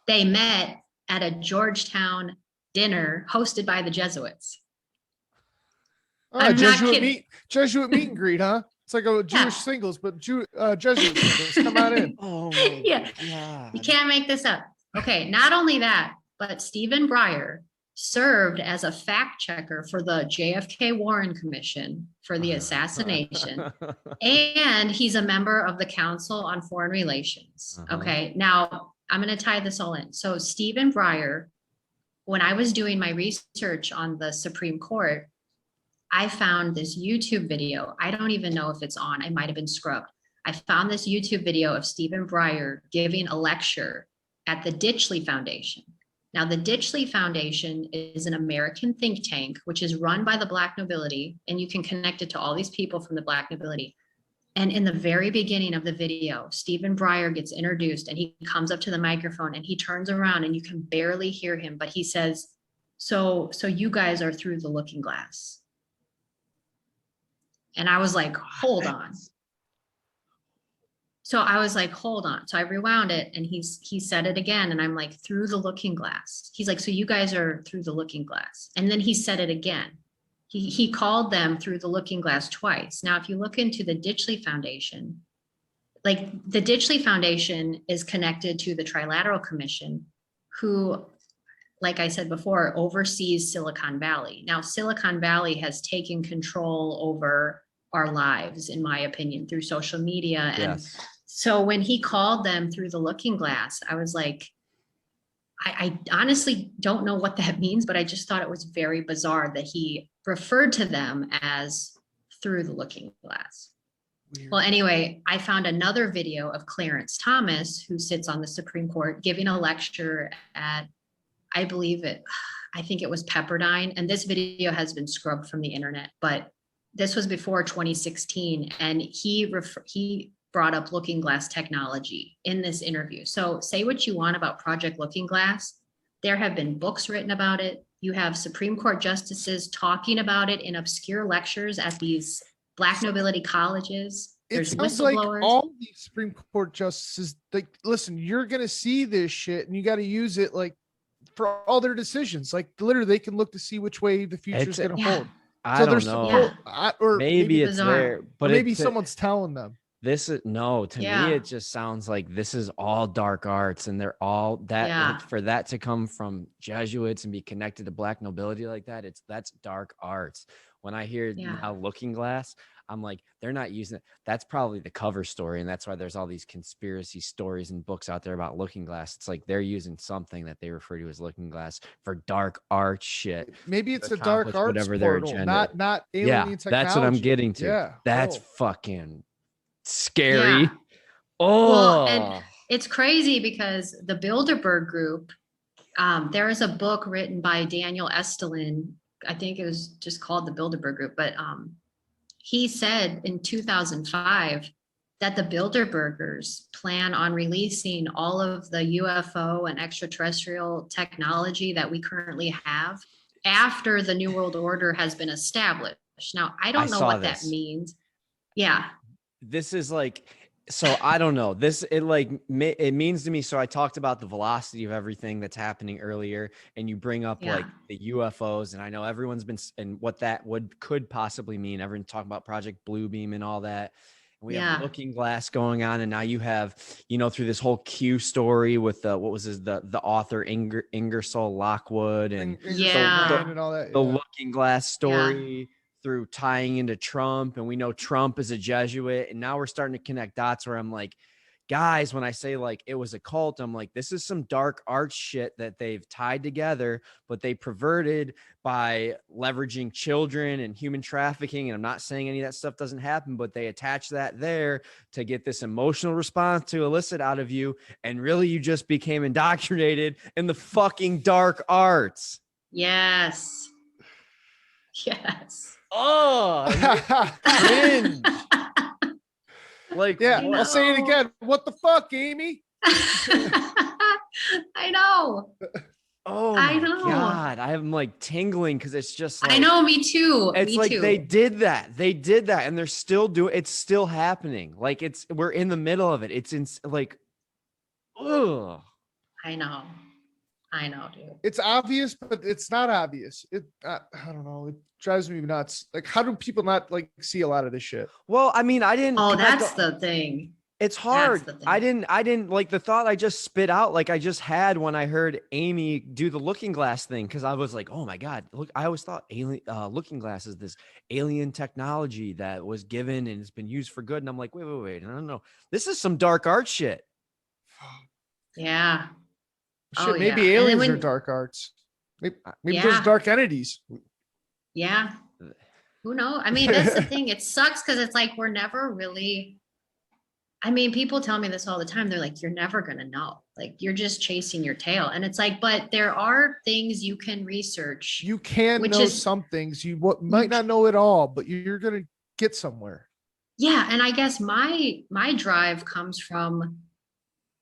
They met at a Georgetown dinner hosted by the Jesuits. Oh, Jesuit meet and greet, huh? It's like a Jewish singles, but Jesuit singles. Come on in. Oh my God. You can't make this up. Okay, not only that, but Stephen Breyer served as a fact checker for the JFK Warren Commission for the assassination. And he's a member of the Council on Foreign Relations. Okay, now I'm going to tie this all in. So Stephen Breyer, when I was doing my research on the Supreme Court, I found this YouTube video. I don't even know if it's on. I might have been scrubbed. I found this YouTube video of Stephen Breyer giving a lecture at the Ditchley Foundation. Now, the Ditchley Foundation is an American think tank, which is run by the Black nobility, and you can connect it to all these people from the Black nobility. And in the very beginning of the video, Stephen Breyer gets introduced and he comes up to the microphone and he turns around and you can barely hear him, but he says, so you guys are through the looking glass. And I was like, hold on. So I was like, hold on. So I rewound it and he said it again. And I'm like, through the looking glass. He's like, so you guys are through the looking glass. And then he said it again. He called them through the looking glass twice. Now, if you look into the Ditchley Foundation, like the Ditchley Foundation is connected to the Trilateral Commission, who, like I said before, oversees Silicon Valley. Now, Silicon Valley has taken control over our lives, in my opinion, through social media. And so when he called them through the looking glass, I was like, I honestly don't know what that means, but I just thought it was very bizarre that he referred to them as through the looking glass. Weird. Well, anyway, I found another video of Clarence Thomas, who sits on the Supreme Court, giving a lecture at, I think it was Pepperdine. And this video has been scrubbed from the internet, but this was before 2016. And he brought up looking glass technology in this interview. So say what you want about Project Looking Glass. There have been books written about it. You have Supreme Court justices talking about it in obscure lectures at these Black nobility colleges. There's whistleblowers. Like all these Supreme Court justices, like, listen, you're going to see this shit and you got to use it like for all their decisions. Like literally they can look to see which way the future is going to hold. I don't know. Or maybe it's bizarre. There, but maybe someone's telling them. This is to me, it just sounds like this is all dark arts and they're all that for that to come from Jesuits and be connected to Black nobility like that. That's dark arts. When I hear Yeah. now Looking Glass, I'm like, they're not using it. That's probably the cover story. And that's why there's all these conspiracy stories and books out there about Looking Glass. It's like they're using something that they refer to as Looking Glass for dark art shit. Maybe it's to a dark accomplish arts whatever their portal, agenda. not Yeah, alien that's what I'm technology. getting to. Yeah. That's Oh. fucking scary. Yeah. Oh, Well, and it's crazy because the Bilderberg group, there is a book written by Daniel Estelin. I think it was just called the Bilderberg Group, but he said in 2005 that the Bilderbergers plan on releasing all of the UFO and extraterrestrial technology that we currently have after the New World Order has been established. Now, I don't know saw what that this. means. Yeah. This is like, so I don't know this, it means to me. So I talked about the velocity of everything that's happening earlier, and you bring up Yeah. like the UFOs, and I know everyone's been, and what that could possibly mean. Everyone's talking about Project Bluebeam and all that. And we Yeah. have Looking Glass going on, and now you have, through this whole Q story with what was the author Ingersoll Lockwood, and Yeah. And all that. the Yeah. Looking Glass story through tying into Trump. And we know Trump is a Jesuit. And now we're starting to connect dots where I'm like, guys, when I say like it was a cult, I'm like, this is some dark art shit that they've tied together, but they perverted by leveraging children and human trafficking. And I'm not saying any of that stuff doesn't happen, but they attach that there to get this emotional response to elicit out of you. And really, you just became indoctrinated in the fucking dark arts. Yes. Yes. Oh, cringe. Like, Yeah, I I'll say it know. again. What the fuck, Amy? I know. oh I my know. God. I'm like tingling because it's just like, I know, me too. it's Me like too. they did that. They did that, and they're still doing it's still happening. Like we're in the middle of it. It's in like, ugh. I know. I know, dude. It's obvious, but it's not obvious. I don't know. It drives me nuts. Like, how do people not like see a lot of this shit? Well, I mean, I didn't. Oh, 'cause that's the thing. It's hard. That's the thing. I didn't like the thought I just spit out, like I just had when I heard Amy do the Looking Glass thing. Cause I was like, oh my God, look, I always thought Looking Glass is this alien technology that was given and it's been used for good. And I'm like, wait. No. This is some dark art shit. Yeah. Shit, Oh, maybe yeah. And then aliens are when- dark arts. Maybe Yeah. there's dark entities. Yeah. Who knows? I mean, that's the thing. It sucks because it's like we're never really. I mean, people tell me this all the time. They're like, you're never going to know. Like, you're just chasing your tail. And it's like, but there are things you can research. You can Which know is- some things. You might not know it all, but you're gonna get somewhere. Yeah. And I guess my drive comes from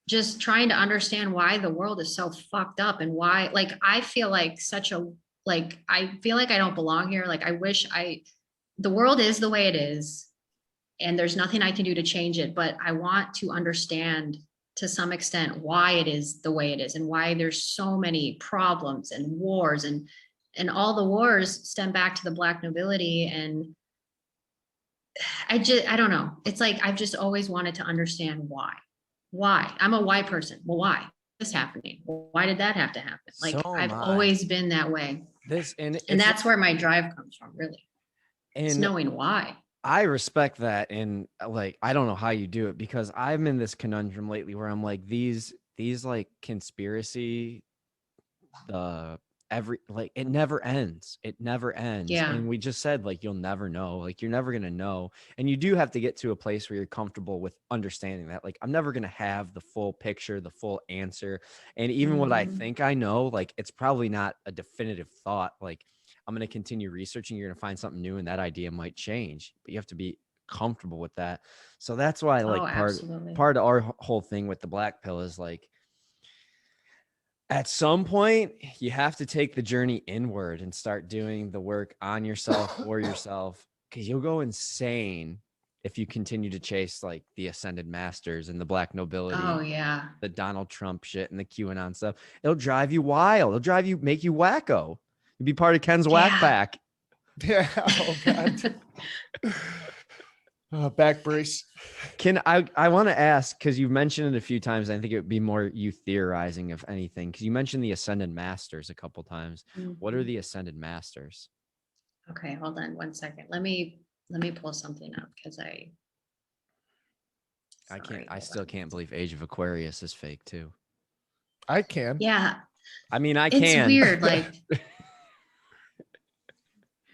just trying to understand why the world is so fucked up and why, like, I feel like I feel like I don't belong here. Like, the world is the way it is. And there's nothing I can do to change it, but I want to understand to some extent why it is the way it is and why there's so many problems and wars and all the wars stem back to the Black nobility. And I don't know. It's like, I've just always wanted to understand why. I'm a why person. Well, why this happening? Why did that have to happen? Like, So I've am I. always been that way. And That's where my drive comes from, really. It's and knowing why. I respect that. And like, I don't know how you do it because I'm in this conundrum lately where I'm like, these like conspiracy, it never ends. Yeah. And we just said, like, you'll never know, like, you're never going to know. And you do have to get to a place where you're comfortable with understanding that, like, I'm never going to have the full picture, the full answer. And even what I Mhm. think I know, like, it's probably not a definitive thought. Like, I'm going to continue researching. You're going to find something new and that idea might change, but you have to be comfortable with that. So that's why, like, Absolutely. part of our whole thing with the black pill is like, at some point you have to take the journey inward and start doing the work on yourself for yourself, because you'll go insane if you continue to chase like the ascended masters and the black nobility. Oh, yeah. The Donald Trump shit and the QAnon stuff. It'll drive you wild. Make you wacko. You'll be part of Ken's whack pack. Yeah. Oh God. Back brace. I want to ask, because you've mentioned it a few times. I think it would be more you theorizing, if anything, because you mentioned the ascended masters a couple times. What are Mhm. the ascended masters? Okay, hold on one second. Let me pull something up because I hold still on. can't believe Age of Aquarius is fake too. I can. Yeah, I mean, I it's can. weird. Like,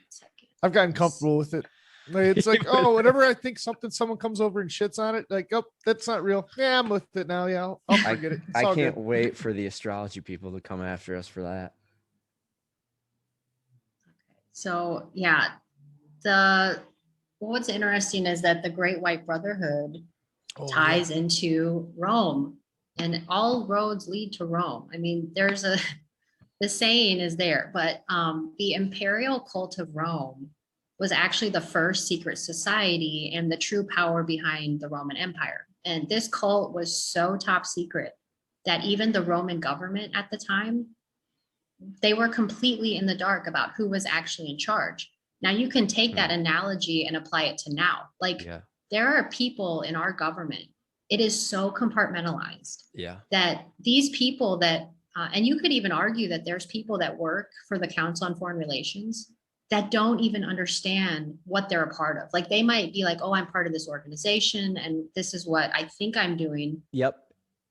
second. I've gotten comfortable with it. Like, it's like, oh, whenever I think someone comes over and shits on it, like, oh, that's not real. Yeah, I'm with it now. Yeah, I'll forget it. It's I all can't good. wait for the astrology people to come after us for that. So yeah, the what's interesting is that the Great White Brotherhood Oh, ties into Rome, and all roads lead to Rome. I mean, there's a the saying is there, but the imperial cult of Rome was actually the first secret society and the true power behind the Roman Empire. And this cult was so top secret that even the Roman government at the time, they were completely in the dark about who was actually in charge. Now you can take that analogy and apply it to now. Like Yeah. there are people in our government, it is so compartmentalized Yeah. that these people that, and you could even argue that there's people that work for the Council on Foreign Relations that don't even understand what they're a part of. Like they might be like, oh, I'm part of this organization and this is what I think I'm doing, Yep.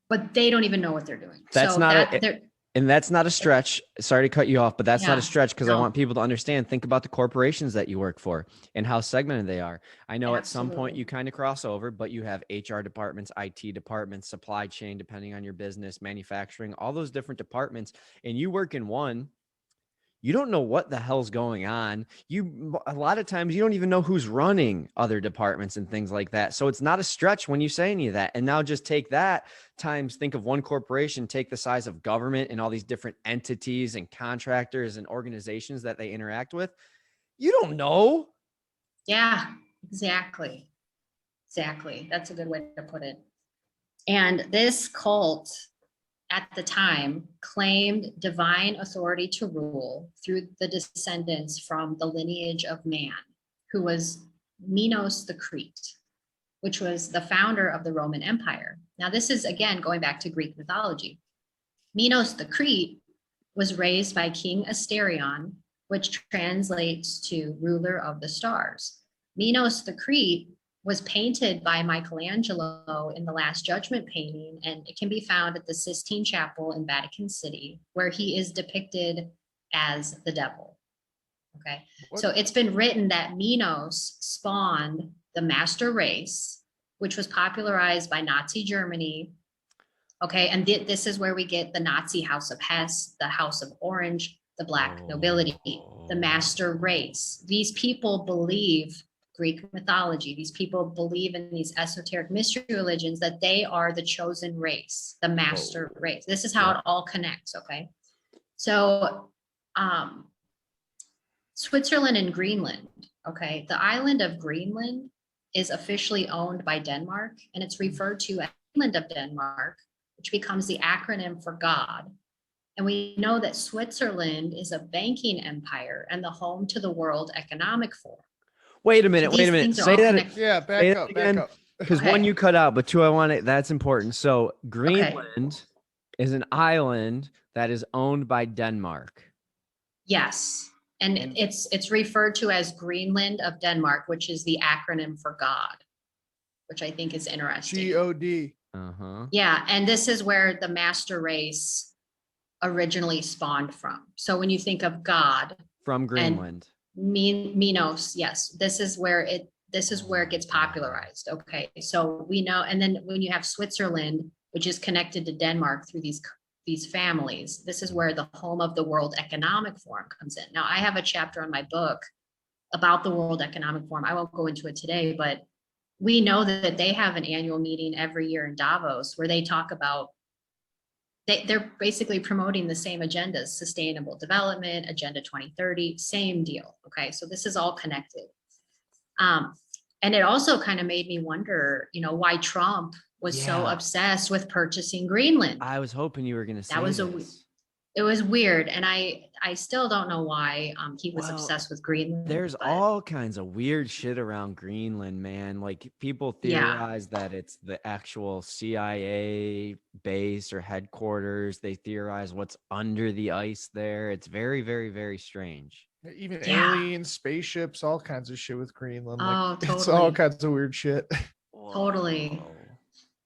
but they don't even know what they're doing. That's So not that a, they're, and that's not a stretch. Sorry to cut you off, but that's not a yeah, stretch because I no, want people to understand. Think about the corporations that you work for and how segmented they are. I know at some point absolutely. you kind of cross over, but you have HR departments, IT departments, supply chain, depending on your business, manufacturing, all those different departments, and you work in one. You don't know what the hell's going on. A lot of times you don't even know who's running other departments and things like that. So it's not a stretch when you say any of that. And now just take that times, think of one corporation, take the size of government and all these different entities and contractors and organizations that they interact with. You don't know. Yeah, exactly. Exactly. That's a good way to put it. And this cult at the time claimed divine authority to rule through the descendants from the lineage of man, who was Minos the Crete, which was the founder of the Roman Empire. Now, this is again going back to Greek mythology. Minos the Crete was raised by King Asterion, which translates to ruler of the stars. Minos the Crete was painted by Michelangelo in the Last Judgment painting, and it can be found at the Sistine Chapel in Vatican City, where he is depicted as the devil. Okay, What? so it's been written that Minos spawned the master race, which was popularized by Nazi Germany. Okay, and this is where we get the Nazi House of Hesse, the House of Orange, the Black nobility, the master race. These people believe Greek mythology. These people believe in these esoteric mystery religions that they are the chosen race, the master race. This is how it all connects. Okay, so Switzerland and Greenland. Okay, the island of Greenland is officially owned by Denmark, and it's referred to as Island of Denmark, which becomes the acronym for God. And we know that Switzerland is a banking empire and the home to the World Economic Forum. Wait a So minute. Wait a these minute. things are Say all that. connected. Yeah, Say back that up, back again. up. Because one Okay. you cut out, but two I want it. That's important. So Okay. Greenland is an island that is owned by Denmark. Yes. And And- it's referred to as Greenland of Denmark, which is the acronym for God, which I think is interesting. God. Uh-huh. Yeah, and this is where the master race originally spawned from. So when you think of God From and Greenland. Minos, yes, this is where it gets popularized. Okay, so we know, and then when you have Switzerland, which is connected to Denmark through these families, this is where the home of the World Economic Forum comes in. Now, I have a chapter on my book about the World Economic Forum. I won't go into it today, but we know that they have an annual meeting every year in Davos where they talk about they're basically promoting the same agendas: sustainable development, Agenda 2030, same deal. Okay, so this is all connected. And it also kind of made me wonder, why Trump was so Yeah. obsessed with purchasing Greenland. I was hoping you were going to say That was this. it was weird, and I still don't know why he was Well, obsessed with Greenland. There's but all kinds of weird shit around Greenland, man. Like people Yeah. theorize that it's the actual CIA base or headquarters. They theorize what's under the ice there. It's very, very, very strange. Even Yeah. aliens, spaceships, all kinds of shit with Greenland. Like Oh, it's all totally. kinds of weird shit. Totally. Whoa.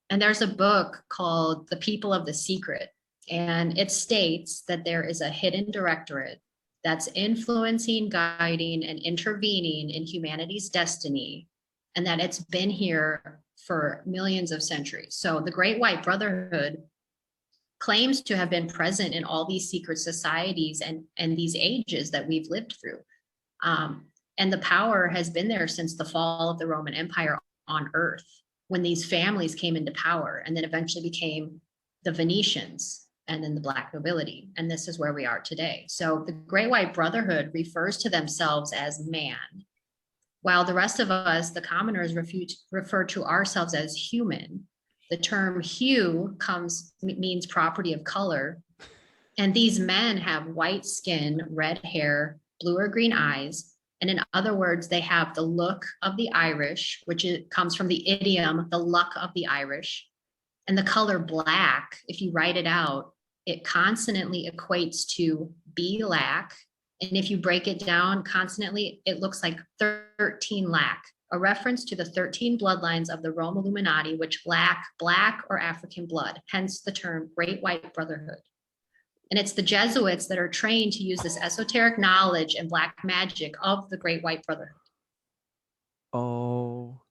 And there's a book called The People of the Secret, and it states that there is a hidden directorate that's influencing, guiding, and intervening in humanity's destiny, and that it's been here for millions of centuries. So the Great White Brotherhood claims to have been present in all these secret societies and these ages that we've lived through. And the power has been there since the fall of the Roman Empire on Earth, when these families came into power and then eventually became the Venetians and then the Black nobility. And this is where we are today. So the Great White Brotherhood refers to themselves as man, while the rest of us, the commoners, refer to ourselves as human. The term hue means property of color. And these men have white skin, red hair, blue or green eyes. And in other words, they have the look of the Irish, which comes from the idiom, the luck of the Irish. And the color black, if you write it out, it consonantly equates to be lack. And if you break it down consonantly, it looks like 13 lack, a reference to the 13 bloodlines of the Rome Illuminati, which lack black or African blood, hence the term Great White Brotherhood. And it's the Jesuits that are trained to use this esoteric knowledge and black magic of the Great White Brotherhood. Oh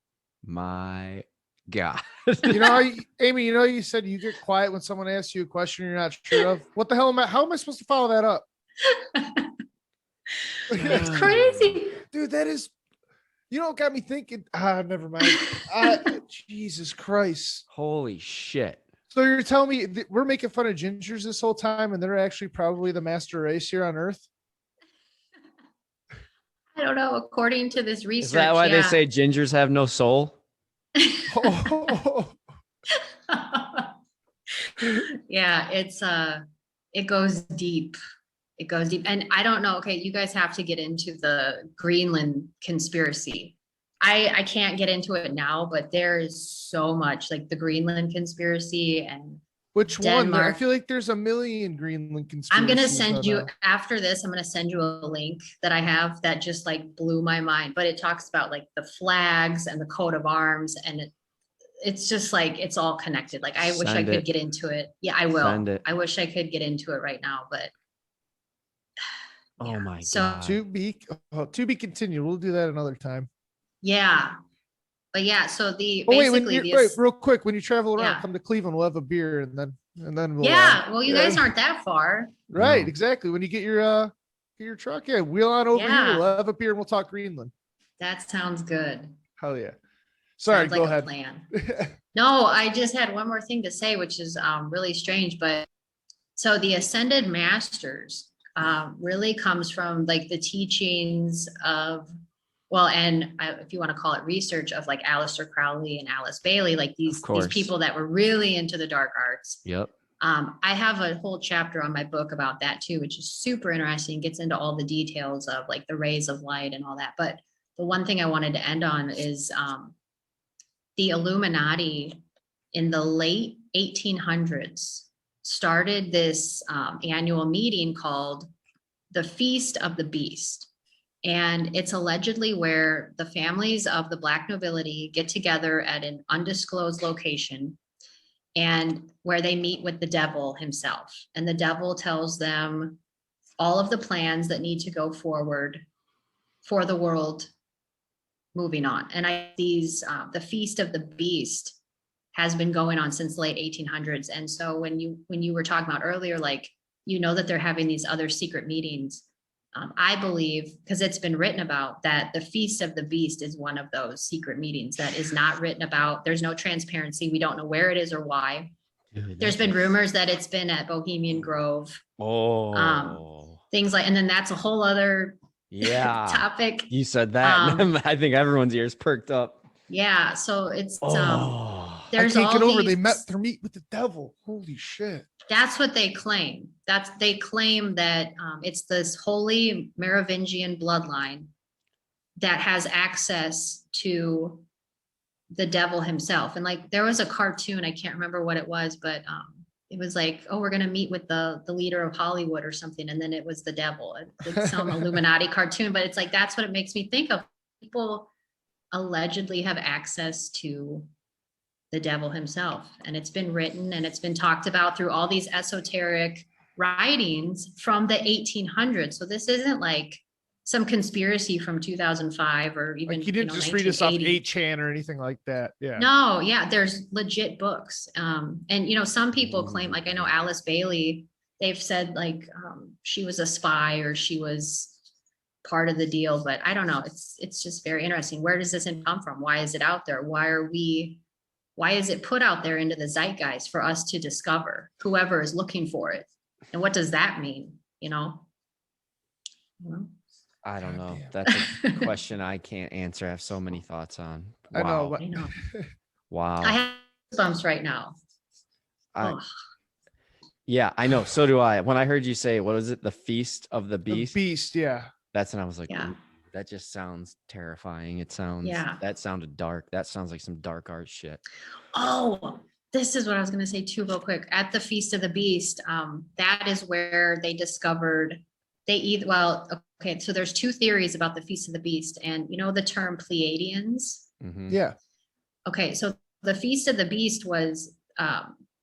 my God. You know, Amy, you know, you said you get quiet when someone asks you a question you're not sure of. What the hell am I? How am I supposed to follow that up? It's crazy. Dude, that is, you know, what got me thinking. Never mind. Jesus Christ. Holy shit. So you're telling me we're making fun of gingers this whole time, and they're actually probably the master race here on Earth? I don't know. According to this research, Is that why they say gingers have no soul? Oh. Yeah, it goes deep. It goes deep. And I don't know. Okay, you guys have to get into the Greenland conspiracy. I can't get into it now, but there is so much, like the Greenland conspiracy and Which Denmark. one? I feel like there's a million Greenland conspiracies. I'm going to send you after this. I'm going to send you a link that I have that just like blew my mind, but it talks about like the flags and the coat of arms. And it's just like, it's all connected. Like, I wish I could get into it. Yeah, I will. Send it. I wish I could get into it right now, but Oh my So- God. to be continued. We'll do that another time. yeah. But yeah, so the Oh wait, basically wait, real quick. When you travel around, Yeah. come to Cleveland. We'll have a beer, and then we'll. yeah, well, you guys aren't that far. Right, No. exactly. When you get your truck, yeah, wheel on over Yeah. here. We'll have a beer and we'll talk Greenland. That sounds good. Hell yeah. Sorry, Sounds like go a ahead. plan. No, I just had one more thing to say, which is really strange. But so the Ascended Masters really comes from like the teachings of, well, and if you want to call it research of like Aleister Crowley and Alice Bailey, like these course. people that were really into the dark arts. Yep. I have a whole chapter on my book about that too, which is super interesting, gets into all the details of like the rays of light and all that. But the one thing I wanted to end on is the Illuminati in the late 1800s started this annual meeting called the Feast of the Beast. And it's allegedly where the families of the Black nobility get together at an undisclosed location and where they meet with the devil himself. And the devil tells them all of the plans that need to go forward for the world moving on. And the Feast of the Beast has been going on since the late 1800s. And so when you were talking about earlier, like, you know that they're having these other secret meetings. I believe, because it's been written about, that the Feast of the Beast is one of those secret meetings that is not written about. There's no transparency. We don't know where it is or why. Dude, There's been rumors that it's been at Bohemian Grove, Oh. things like, and then that's a whole other Yeah. topic. You said that. I think everyone's ears perked up. Yeah. So it's, Oh. there's I can't all get over these, they met their meet with the devil. Holy shit. that's what they claim. They claim that it's this holy Merovingian bloodline that has access to the devil himself. And like, there was a cartoon, I can't remember what it was, but it was like, oh, we're gonna meet with the leader of Hollywood or something, and then it was the devil, like some Illuminati cartoon. But it's like that's what it makes me think of. People allegedly have access to the devil himself, and it's been written and it's been talked about through all these esoteric writings from the 1800s. So this isn't like some conspiracy from 2005 or even Like you didn't just read us off 1980. 8chan or anything like that. Yeah. No, yeah, there's legit books. And some people claim, like I know Alice Bailey, they've said like she was a spy or she was part of the deal, but I don't know. It's just very interesting. Where does this come from? Why is it out there? Why is it put out there into the zeitgeist for us to discover, whoever is looking for it? And what does that mean? I don't know. Goddamn. That's a question I can't answer. I have so many thoughts on. I know, Wow. but I know. Wow. I have bumps right now. I- Ugh. Yeah, I know. So do I. When I heard you say, what was it? The Feast of the the Beast? beast. Yeah. That's when I was like, Yeah. "Ooh, that just sounds terrifying. Yeah. That sounded dark. That sounds like some dark art shit. Oh, this is what I was going to say too, real quick. At the Feast of the Beast, that is where they discovered okay, so there's two theories about the Feast of the Beast, and the term Pleiadians. Mhm. Yeah. Okay, so the Feast of the Beast was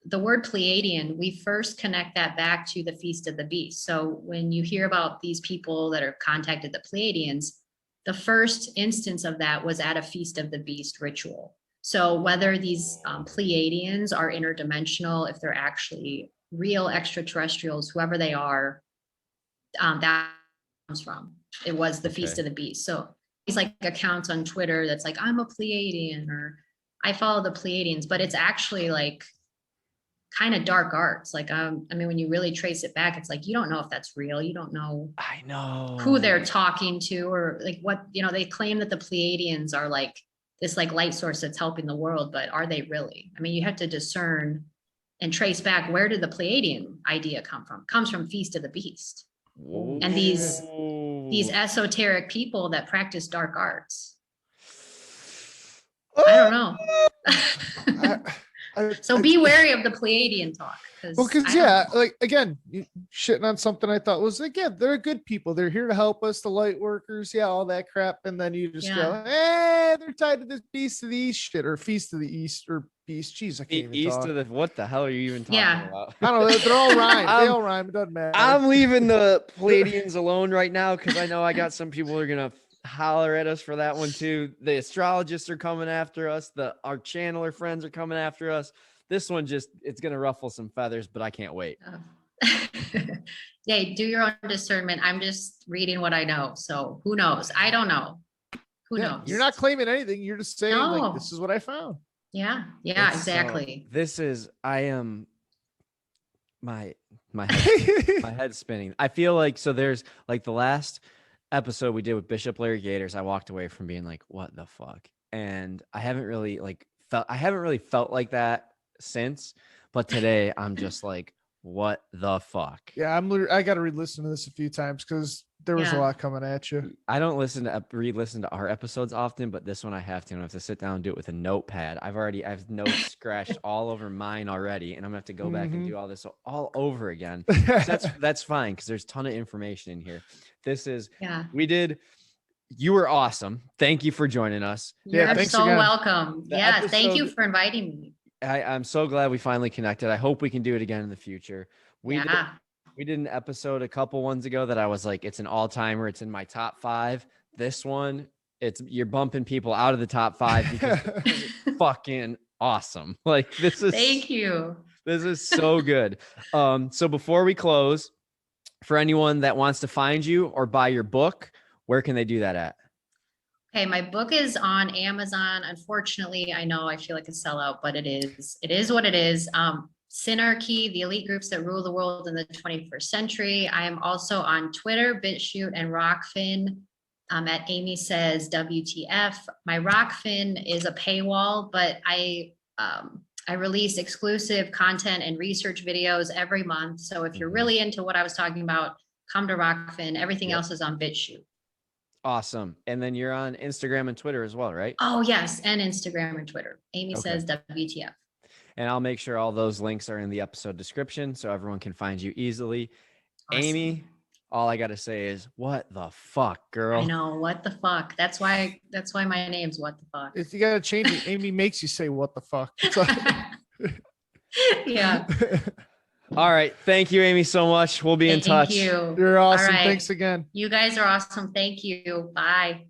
the word Pleiadian. We first connect that back to the Feast of the Beast. So when you hear about these people that are contacted, the Pleiadians, the first instance of that was at a Feast of the Beast ritual. So whether these Pleiadians are interdimensional, if they're actually real extraterrestrials, whoever they are, that comes from. It was the Feast Okay. of the Beast. So these like accounts on Twitter that's like, I'm a Pleiadian or I follow the Pleiadians, but it's actually like kind of dark arts. Like, I mean, when you really trace it back, it's like, you don't know if that's real. You don't know I know who they're talking to or like what, they claim that the Pleiadians are like this like light source that's helping the world, but are they really? I mean, you have to discern and trace back, where did the Pleiadian idea come from? It comes from Feast of the Beast. And these esoteric people that practice dark arts. I don't know. So be wary of the Pleiadian talk. Well, because yeah, like again, shitting on something I thought was like, yeah, they're good people. They're here to help us, the light workers, yeah, all that crap. And then you just go, they're tied to this Beast of the East shit or Feast of the East or Beast. Jeez, I can't even East talk. of the what the hell are you even talking about? I don't know. They're all rhyme. They all rhyme. It doesn't matter. I'm leaving the Pleiadians alone right now because I know I got some people who are gonna holler at us for that one too. The astrologists are coming after us. Our channeler friends are coming after us. This one it's gonna ruffle some feathers, but I can't wait. Yeah, do your own discernment. I'm just reading what I know. So who knows? I don't know. Who knows? You're not claiming anything. You're just saying like, this is what I found. Yeah, exactly. My head's spinning. I feel like there's like the last episode we did with Bishop Larry Gators, I walked away from being like, what the fuck? And I haven't really felt like that since, but today I'm just like, what the fuck? Yeah, I got to re-listen to this a few times because there was a lot coming at you. I don't re-listen to our episodes often, but this one I have to. I have to sit down and do it with a notepad. I have notes scratched all over mine already, and I'm gonna have to go back and do all this all over again. So that's fine because there's a ton of information in here. You were awesome. Thank you for joining us. You're so welcome. Thank you for inviting me. I'm so glad we finally connected. I hope we can do it again in the future. We did an episode a couple ones ago that I was like, it's an all-timer. It's in my top 5. This one, you're bumping people out of the top 5 because it's fucking awesome. Like thank you. This is so good. So before we close, for anyone that wants to find you or buy your book, where can they do that at? Okay, my book is on Amazon. Unfortunately, I know I feel like a sellout, but it is what it is. Synarchy, the elite groups that rule the world in the 21st century. I am also on Twitter, BitChute, and Rockfin at Amy Says WTF. My Rockfin is a paywall, but I release exclusive content and research videos every month. So if you're really into what I was talking about, come to Rockfin. Everything else is on BitChute. Awesome. And then you're on Instagram and Twitter as well, right? Oh, yes. And Instagram and Twitter. Amy Says WTF. And I'll make sure all those links are in the episode description so everyone can find you easily. Awesome. Amy, all I got to say is, what the fuck, girl? I know, what the fuck? That's why my name's What the Fuck. If you gotta change it, Amy makes you say what the fuck. It's like- Yeah. All right. Thank you, Amy, so much. We'll be in touch. Thank you. You're awesome. right. Thanks again. You guys are awesome. Thank you. Bye.